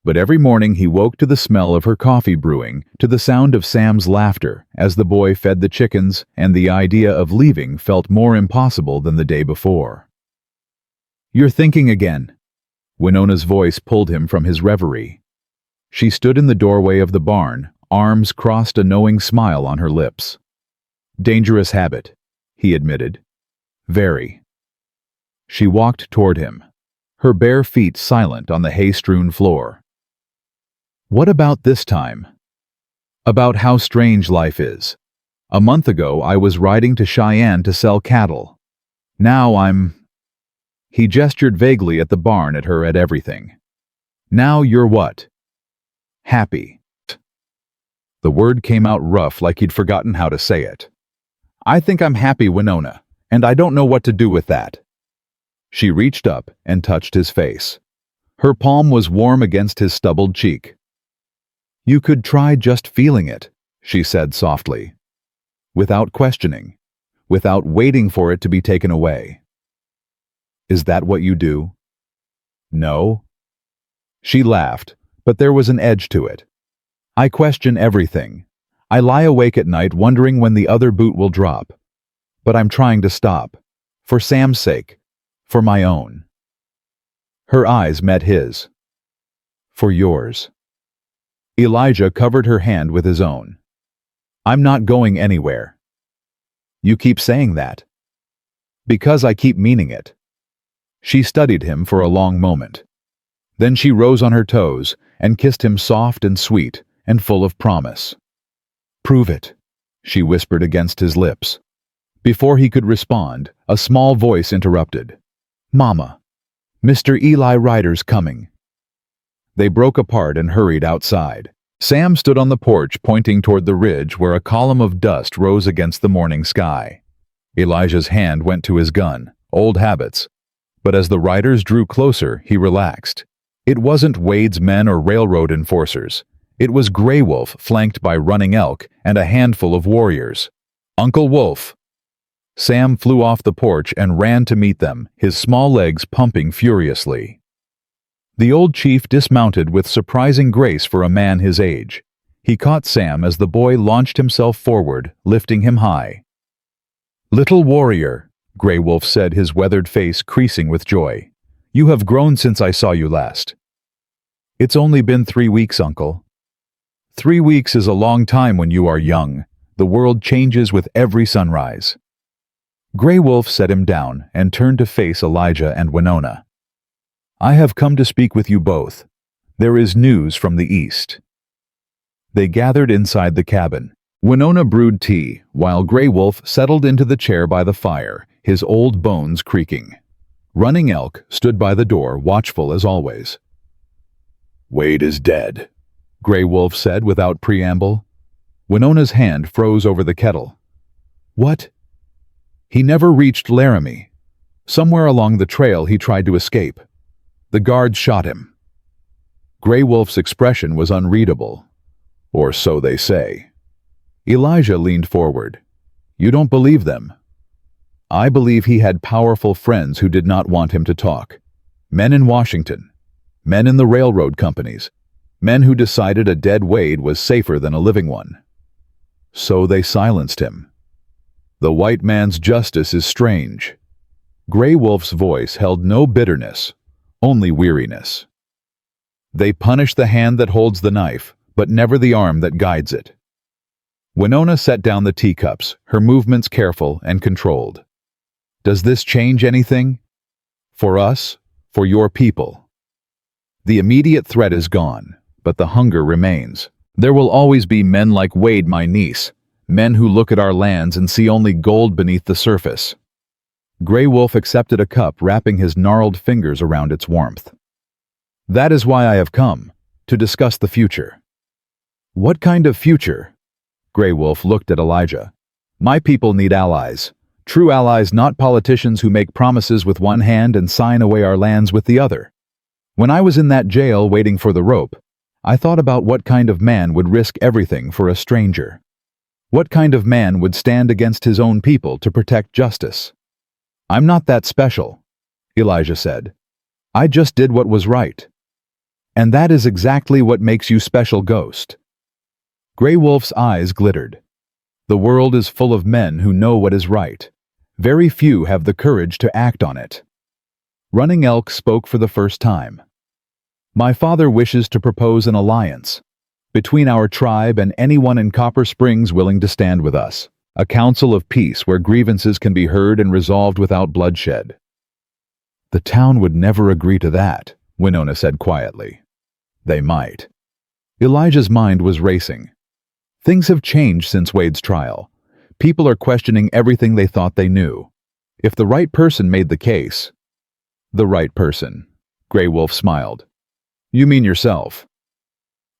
But every morning he woke to the smell of her coffee brewing, to the sound of Sam's laughter as the boy fed the chickens, and the idea of leaving felt more impossible than the day before. "You're thinking again." Winona's voice pulled him from his reverie. She stood in the doorway of the barn, arms crossed, a knowing smile on her lips. "Dangerous habit," he admitted. "Very." She walked toward him, her bare feet silent on the hay-strewn floor. "What about this time?" "About how strange life is. A month ago I was riding to Cheyenne to sell cattle. Now I'm—" He gestured vaguely at the barn, at everything. "Now you're what?" "Happy." The word came out rough, like he'd forgotten how to say it. "I think I'm happy, Winona, and I don't know what to do with that." She reached up and touched his face. Her palm was warm against his stubbled cheek. "You could try just feeling it," she said softly. "Without questioning. Without waiting for it to be taken away." "Is that what you do?" "No." She laughed, but there was an edge to it. "I question everything. I lie awake at night wondering when the other boot will drop. But I'm trying to stop. For Sam's sake. For my own." Her eyes met his. "For yours." Elijah covered her hand with his own. "I'm not going anywhere." "You keep saying that." "Because I keep meaning it." She studied him for a long moment. Then she rose on her toes and kissed him soft and sweet and full of promise. "Prove it," she whispered against his lips. Before he could respond, a small voice interrupted. "Mama, Mr. Eli Ryder's coming." They broke apart and hurried outside. Sam stood on the porch pointing toward the ridge where a column of dust rose against the morning sky. Elijah's hand went to his gun, old habits. But as the riders drew closer, he relaxed. It wasn't Wade's men or railroad enforcers. It was Grey Wolf flanked by running elk and a handful of warriors. "Uncle Wolf!" Sam flew off the porch and ran to meet them, his small legs pumping furiously. The old chief dismounted with surprising grace for a man his age. He caught Sam as the boy launched himself forward, lifting him high. "Little warrior," Grey Wolf said, his weathered face creasing with joy. "You have grown since I saw you last." "It's only been 3 weeks, Uncle." 3 weeks is a long time when you are young. The world changes with every sunrise." Grey Wolf set him down and turned to face Elijah and Winona. "I have come to speak with you both. There is news from the east." They gathered inside the cabin. Winona brewed tea, while Grey Wolf settled into the chair by the fire, his old bones creaking. Running Elk stood by the door, watchful as always. "Wade is dead," Grey Wolf said without preamble. Winona's hand froze over the kettle. "What?" "He never reached Laramie. Somewhere along the trail he tried to escape. The guards shot him." Grey Wolf's expression was unreadable. "Or so they say." Elijah leaned forward. "You don't believe them?" "I believe he had powerful friends who did not want him to talk. Men in Washington. Men in the railroad companies. Men who decided a dead Wade was safer than a living one. So they silenced him. The white man's justice is strange." Grey Wolf's voice held no bitterness, only weariness. "They punish the hand that holds the knife, but never the arm that guides it." Winona set down the teacups, her movements careful and controlled. "Does this change anything? For us, for your people?" "The immediate threat is gone, but the hunger remains. There will always be men like Wade, my niece, men who look at our lands and see only gold beneath the surface." Grey Wolf accepted a cup, wrapping his gnarled fingers around its warmth. "That is why I have come, to discuss the future." "What kind of future?" Grey Wolf looked at Elijah. "My people need allies. True allies, not politicians who make promises with one hand and sign away our lands with the other. When I was in that jail waiting for the rope, I thought about what kind of man would risk everything for a stranger. What kind of man would stand against his own people to protect justice? I'm not that special, Elijah said. I just did what was right. And that is exactly what makes you special, Ghost. Grey Wolf's eyes glittered. The world is full of men who know what is right. Very few have the courage to act on it. Running Elk spoke for the first time. My father wishes to propose an alliance between our tribe and anyone in Copper Springs willing to stand with us. A council of peace where grievances can be heard and resolved without bloodshed. The town would never agree to that, Winona said quietly. They might. Elijah's mind was racing. Things have changed since Wade's trial. People are questioning everything they thought they knew. If the right person made the case... The right person, Grey Wolf smiled. You mean yourself.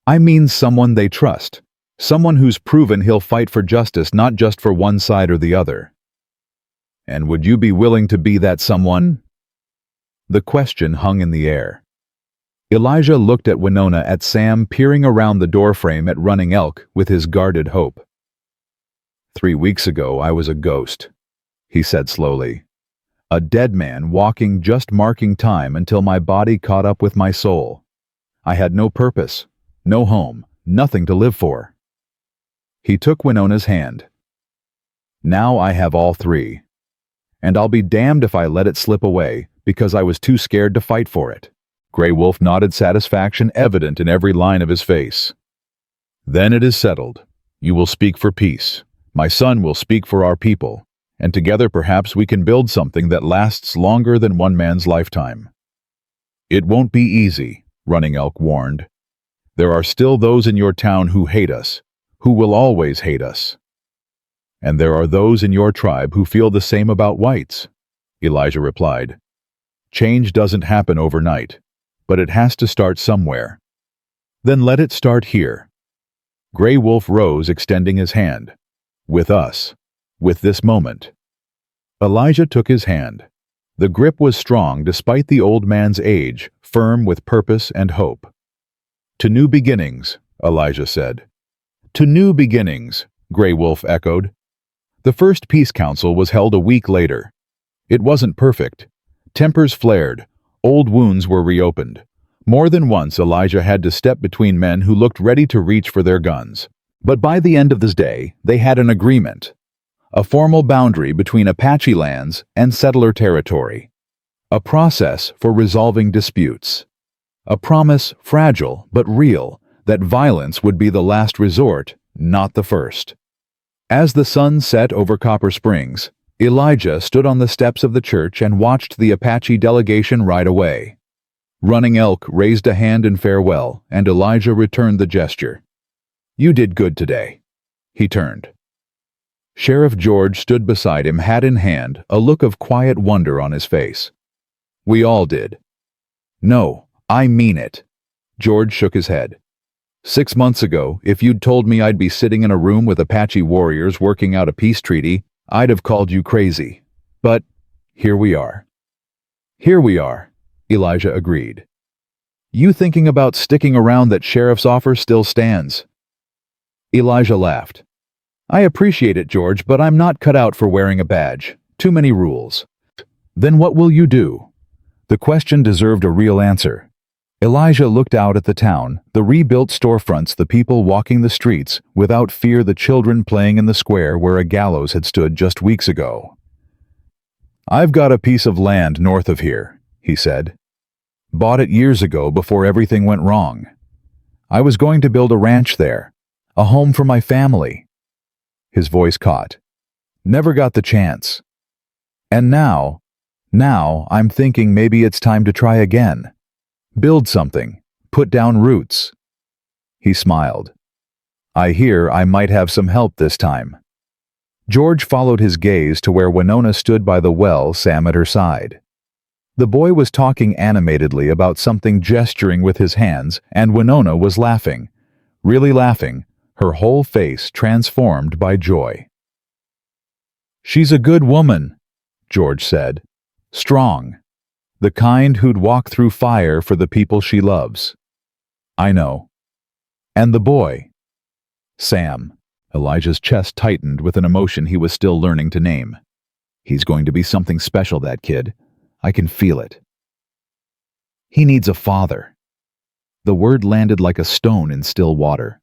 I mean someone they trust. Someone who's proven he'll fight for justice, not just for one side or the other. And would you be willing to be that someone? The question hung in the air. Elijah looked at Winona, at Sam peering around the doorframe at Running Elk with his guarded hope. 3 weeks ago I was a ghost, he said slowly. A dead man walking, just marking time until my body caught up with my soul. I had no purpose, no home, nothing to live for. He took Winona's hand. Now I have all three. And I'll be damned if I let it slip away, because I was too scared to fight for it. Grey Wolf nodded, satisfaction evident in every line of his face. Then it is settled. You will speak for peace. My son will speak for our people. And together perhaps we can build something that lasts longer than one man's lifetime. It won't be easy, Running Elk warned. There are still those in your town who hate us, who will always hate us. And there are those in your tribe who feel the same about whites, Elijah replied. Change doesn't happen overnight, but it has to start somewhere. Then let it start here. Grey Wolf rose, extending his hand. With us. With this moment. Elijah took his hand. The grip was strong despite the old man's age, firm with purpose and hope. To new beginnings, Elijah said. To new beginnings, Grey Wolf echoed. The first peace council was held a week later. It wasn't perfect. Tempers flared. Old wounds were reopened. More than once Elijah had to step between men who looked ready to reach for their guns. But by the end of this day, they had an agreement. A formal boundary between Apache lands and settler territory. A process for resolving disputes. A promise, fragile but real, that violence would be the last resort, not the first. As the sun set over Copper Springs, Elijah stood on the steps of the church and watched the Apache delegation ride away. Running Elk raised a hand in farewell, and Elijah returned the gesture. You did good today. He turned. Sheriff George stood beside him, hat in hand, a look of quiet wonder on his face. We all did. No, I mean it. George shook his head. 6 months ago, if you'd told me I'd be sitting in a room with Apache warriors working out a peace treaty, I'd have called you crazy. But here we are. Here we are, Elijah agreed. You thinking about sticking around, that sheriff's offer still stands. Elijah laughed. I appreciate it, George, but I'm not cut out for wearing a badge. Too many rules. Then what will you do? The question deserved a real answer. Elijah looked out at the town, the rebuilt storefronts, the people walking the streets, without fear, the children playing in the square where a gallows had stood just weeks ago. I've got a piece of land north of here, he said. Bought it years ago before everything went wrong. I was going to build a ranch there, a home for my family. His voice caught. Never got the chance. And now I'm thinking maybe it's time to try again. Build something. Put down roots. He smiled. I hear I might have some help this time. George followed his gaze to where Winona stood by the well, Sam at her side. The boy was talking animatedly about something, gesturing with his hands, and Winona was laughing. Really laughing, her whole face transformed by joy. She's a good woman, George said. Strong. The kind who'd walk through fire for the people she loves. I know. And the boy? Sam. Elijah's chest tightened with an emotion he was still learning to name. He's going to be something special, that kid. I can feel it. He needs a father. The word landed like a stone in still water.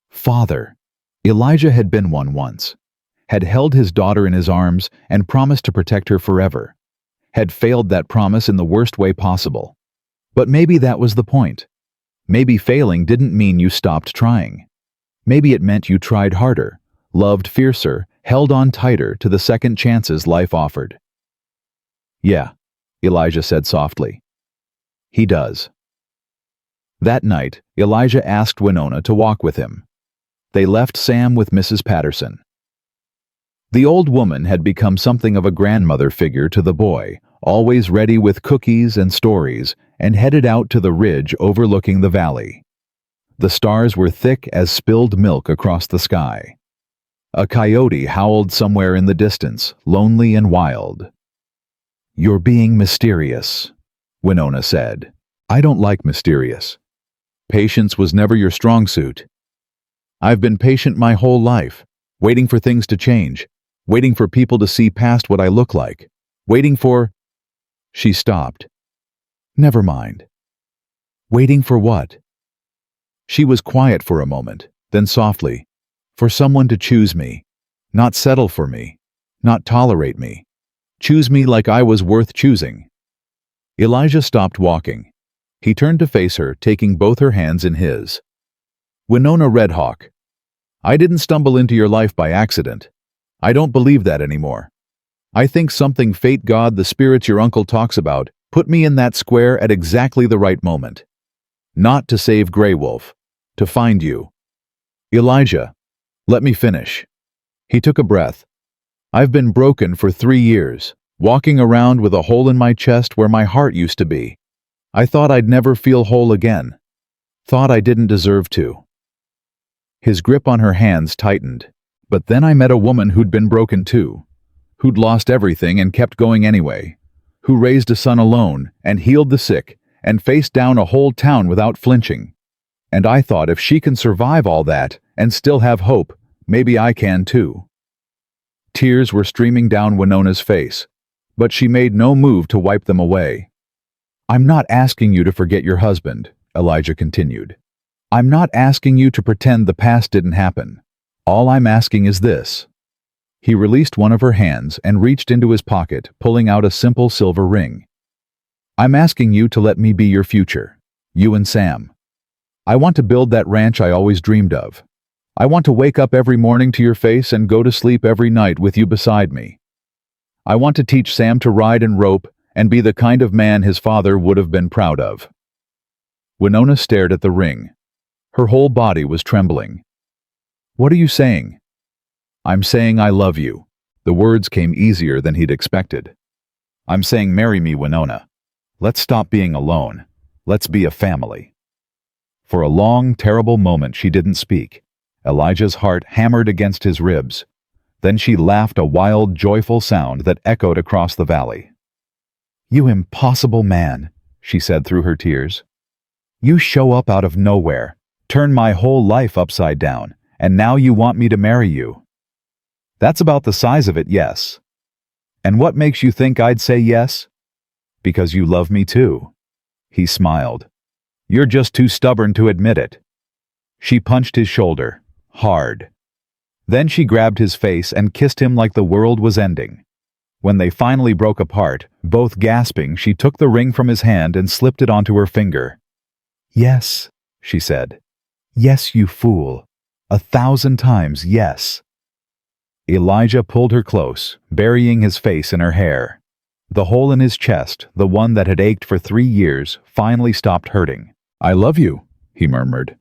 Father. Elijah had been one once. Had held his daughter in his arms and promised to protect her forever. Had failed that promise in the worst way possible. But maybe that was the point. Maybe failing didn't mean you stopped trying. Maybe it meant you tried harder, loved fiercer, held on tighter to the second chances life offered. Yeah, Elijah said softly. He does. That night, Elijah asked Winona to walk with him. They left Sam with Mrs. Patterson. The old woman had become something of a grandmother figure to the boy, always ready with cookies and stories, and headed out to the ridge overlooking the valley. The stars were thick as spilled milk across the sky. A coyote howled somewhere in the distance, lonely and wild. "You're being mysterious," Winona said. "I don't like mysterious. Patience was never your strong suit. I've been patient my whole life, waiting for things to change, waiting for people to see past what I look like, waiting for—" She stopped. "Never mind." "Waiting for what?" She was quiet for a moment, then softly, "For someone to choose me, not settle for me, not tolerate me, choose me like I was worth choosing." Elijah stopped walking. He turned to face her, taking both her hands in his. "Winona Redhawk, I didn't stumble into your life by accident. I don't believe that anymore. I think something fate, God, the spirits your uncle talks about, put me in that square at exactly the right moment. Not to save Grey Wolf, to find you." "Elijah, let me finish." He took a breath. "I've been broken for 3 years, walking around with a hole in my chest where my heart used to be. I thought I'd never feel whole again. Thought I didn't deserve to." His grip on her hands tightened. "But then I met a woman who'd been broken too, who'd lost everything and kept going anyway, who raised a son alone and healed the sick and faced down a whole town without flinching. And I thought if she can survive all that and still have hope, maybe I can too." Tears were streaming down Winona's face, but she made no move to wipe them away. "I'm not asking you to forget your husband," Elijah continued. "I'm not asking you to pretend the past didn't happen. All I'm asking is this." He released one of her hands and reached into his pocket, pulling out a simple silver ring. "I'm asking you to let me be your future, you and Sam. I want to build that ranch I always dreamed of. I want to wake up every morning to your face and go to sleep every night with you beside me. I want to teach Sam to ride and rope and be the kind of man his father would have been proud of." Winona stared at the ring. Her whole body was trembling. "What are you saying?" "I'm saying I love you." The words came easier than he'd expected. "I'm saying marry me, Winona. Let's stop being alone. Let's be a family." For a long, terrible moment she didn't speak. Elijah's heart hammered against his ribs. Then she laughed, a wild, joyful sound that echoed across the valley. "You impossible man," she said through her tears. "You show up out of nowhere, turn my whole life upside down, and now you want me to marry you." "That's about the size of it, yes." "And what makes you think I'd say yes?" "Because you love me too." He smiled. "You're just too stubborn to admit it." She punched his shoulder, hard. Then she grabbed his face and kissed him like the world was ending. When they finally broke apart, both gasping, she took the ring from his hand and slipped it onto her finger. "Yes," she said. "Yes, you fool. 1,000 times yes." Elijah pulled her close, burying his face in her hair. The hole in his chest, the one that had ached for 3 years, finally stopped hurting. "I love you," he murmured.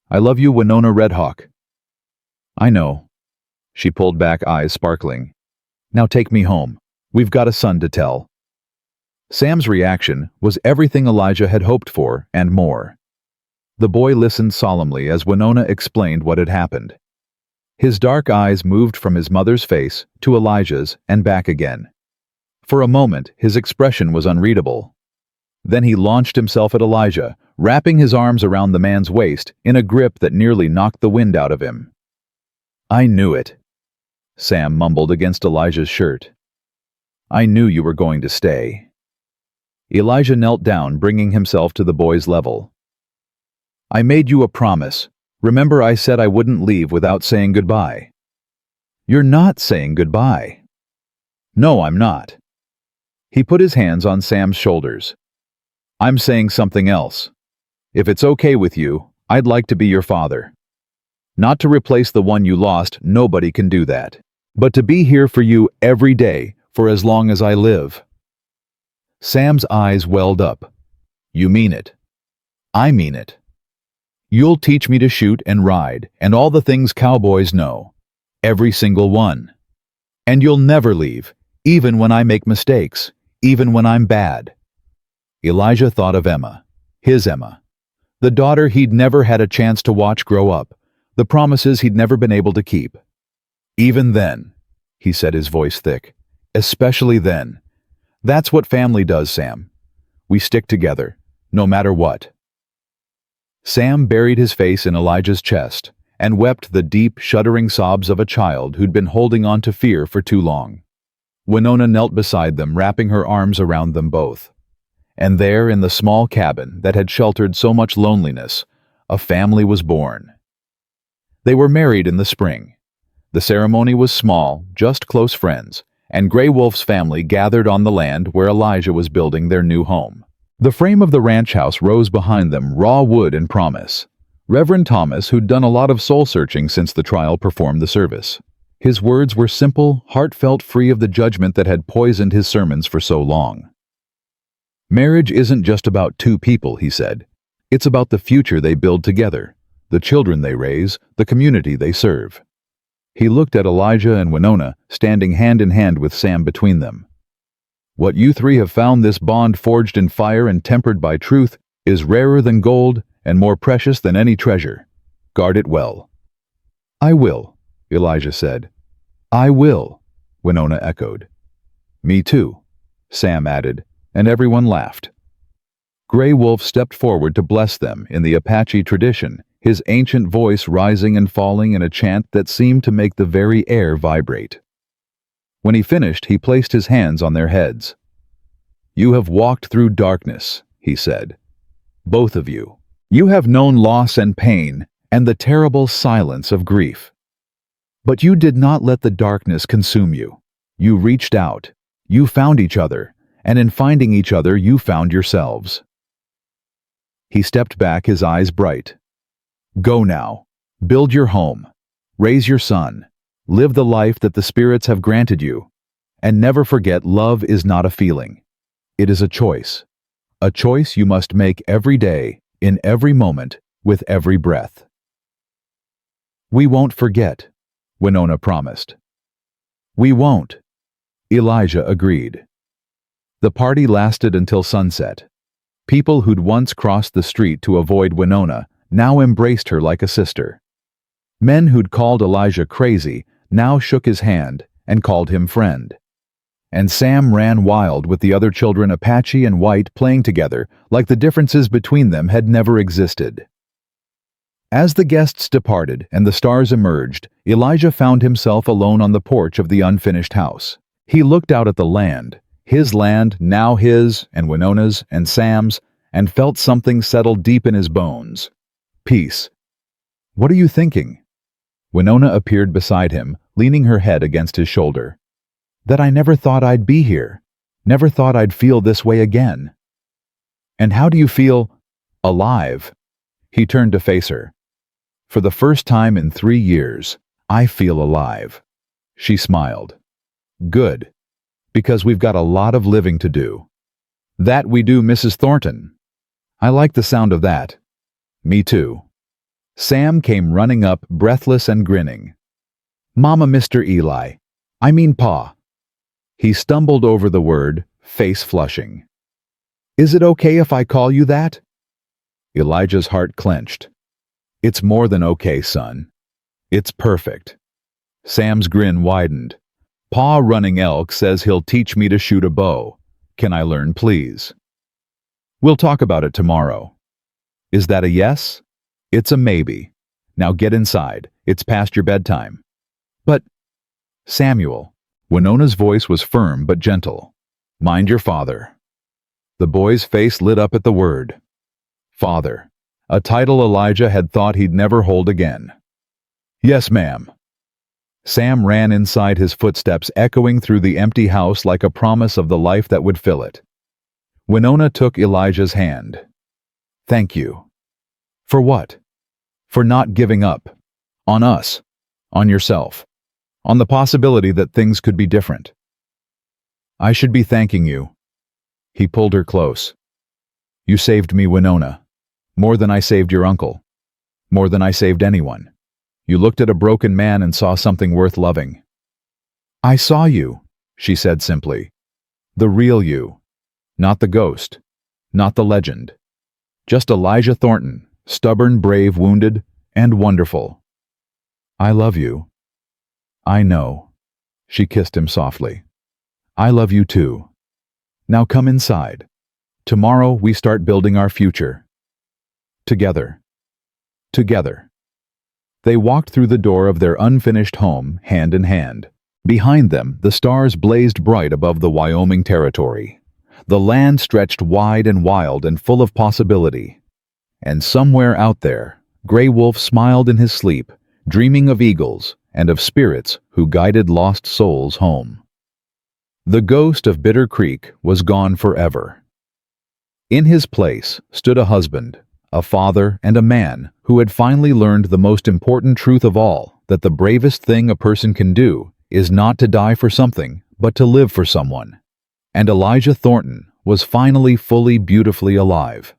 "I love you, Winona Redhawk." "I know." She pulled back, eyes sparkling. "Now take me home. We've got a son to tell." Sam's reaction was everything Elijah had hoped for and more. The boy listened solemnly as Winona explained what had happened. His dark eyes moved from his mother's face to Elijah's and back again. For a moment, his expression was unreadable. Then he launched himself at Elijah, wrapping his arms around the man's waist in a grip that nearly knocked the wind out of him. I knew it, Sam mumbled against Elijah's shirt. I knew you were going to stay. Elijah knelt down, bringing himself to the boy's level. I made you a promise. Remember I said I wouldn't leave without saying goodbye. You're not saying goodbye. No, I'm not. He put his hands on Sam's shoulders. I'm saying something else. If it's okay with you, I'd like to be your father. Not to replace the one you lost, nobody can do that. But to be here for you every day, for as long as I live. Sam's eyes welled up. You mean it. I mean it. You'll teach me to shoot and ride, and all the things cowboys know. Every single one. And you'll never leave, even when I make mistakes, even when I'm bad. Elijah thought of Emma, his Emma, the daughter he'd never had a chance to watch grow up, the promises he'd never been able to keep. Even then, he said, his voice thick, especially then. That's what family does, Sam. We stick together, no matter what. Sam buried his face in Elijah's chest and wept the deep, shuddering sobs of a child who'd been holding on to fear for too long. Winona knelt beside them, wrapping her arms around them both. And there, in the small cabin that had sheltered so much loneliness, a family was born. They were married in the spring. The ceremony was small, just close friends, and Grey Wolf's family gathered on the land where Elijah was building their new home. The frame of the ranch house rose behind them, raw wood and promise. Reverend Thomas, who'd done a lot of soul-searching since the trial, performed the service. His words were simple, heartfelt, free of the judgment that had poisoned his sermons for so long. Marriage isn't just about two people, he said. It's about the future they build together, the children they raise, the community they serve. He looked at Elijah and Winona, standing hand in hand with Sam between them. What you three have found, this bond forged in fire and tempered by truth, is rarer than gold and more precious than any treasure. Guard it well. I will, Elijah said. I will, Winona echoed. Me too, Sam added, and everyone laughed. Grey Wolf stepped forward to bless them in the Apache tradition, his ancient voice rising and falling in a chant that seemed to make the very air vibrate. When he finished, he placed his hands on their heads. You have walked through darkness, he said. Both of you. You have known loss and pain and the terrible silence of grief. But you did not let the darkness consume you. You reached out. You found each other, and in finding each other, you found yourselves. He stepped back, his eyes bright. Go now. Build your home. Raise your son. Live the life that the spirits have granted you. And never forget, love is not a feeling. It is a choice. A choice you must make every day, in every moment, with every breath. We won't forget, Winona promised. We won't, Elijah agreed. The party lasted until sunset. People who'd once crossed the street to avoid Winona now embraced her like a sister. Men who'd called Elijah crazy now shook his hand and called him friend. And Sam ran wild with the other children, Apache and White, playing together like the differences between them had never existed. As the guests departed and the stars emerged, Elijah found himself alone on the porch of the unfinished house. He looked out at the land, his land, now his and Winona's and Sam's, and felt something settle deep in his bones. Peace. What are you thinking? Winona appeared beside him, leaning her head against his shoulder. That I never thought I'd be here. Never thought I'd feel this way again. And how do you feel? Alive. He turned to face her. For the first time in 3 years, I feel alive. She smiled. Good. Because we've got a lot of living to do. That we do, Mrs. Thornton. I like the sound of that. Me too. Sam came running up, breathless and grinning. Mama, Mr. Eli. I mean Pa. He stumbled over the word, face flushing. Is it okay if I call you that? Elijah's heart clenched. It's more than okay, son. It's perfect. Sam's grin widened. Pa Running Elk says he'll teach me to shoot a bow. Can I learn, please? We'll talk about it tomorrow. Is that a yes? It's a maybe. Now get inside. It's past your bedtime. But, Samuel, Winona's voice was firm but gentle. Mind your father. The boy's face lit up at the word. Father, a title Elijah had thought he'd never hold again. Yes, ma'am. Sam ran inside, his footsteps echoing through the empty house like a promise of the life that would fill it. Winona took Elijah's hand. Thank you. For what? For not giving up. On us. On yourself. On the possibility that things could be different. I should be thanking you. He pulled her close. You saved me, Winona. More than I saved your uncle. More than I saved anyone. You looked at a broken man and saw something worth loving. I saw you, she said simply. The real you. Not the ghost. Not the legend. Just Elijah Thornton, stubborn, brave, wounded, and wonderful. I love you. I know. She kissed him softly. I love you too. Now come inside. Tomorrow we start building our future. Together. Together. They walked through the door of their unfinished home, hand in hand. Behind them, the stars blazed bright above the Wyoming territory. The land stretched wide and wild and full of possibility. And somewhere out there, Grey Wolf smiled in his sleep, dreaming of eagles and of spirits who guided lost souls home. The ghost of Bitter Creek was gone forever. In his place stood a husband, a father, and a man who had finally learned the most important truth of all, that the bravest thing a person can do is not to die for something, but to live for someone. And Elijah Thornton was finally fully, beautifully alive.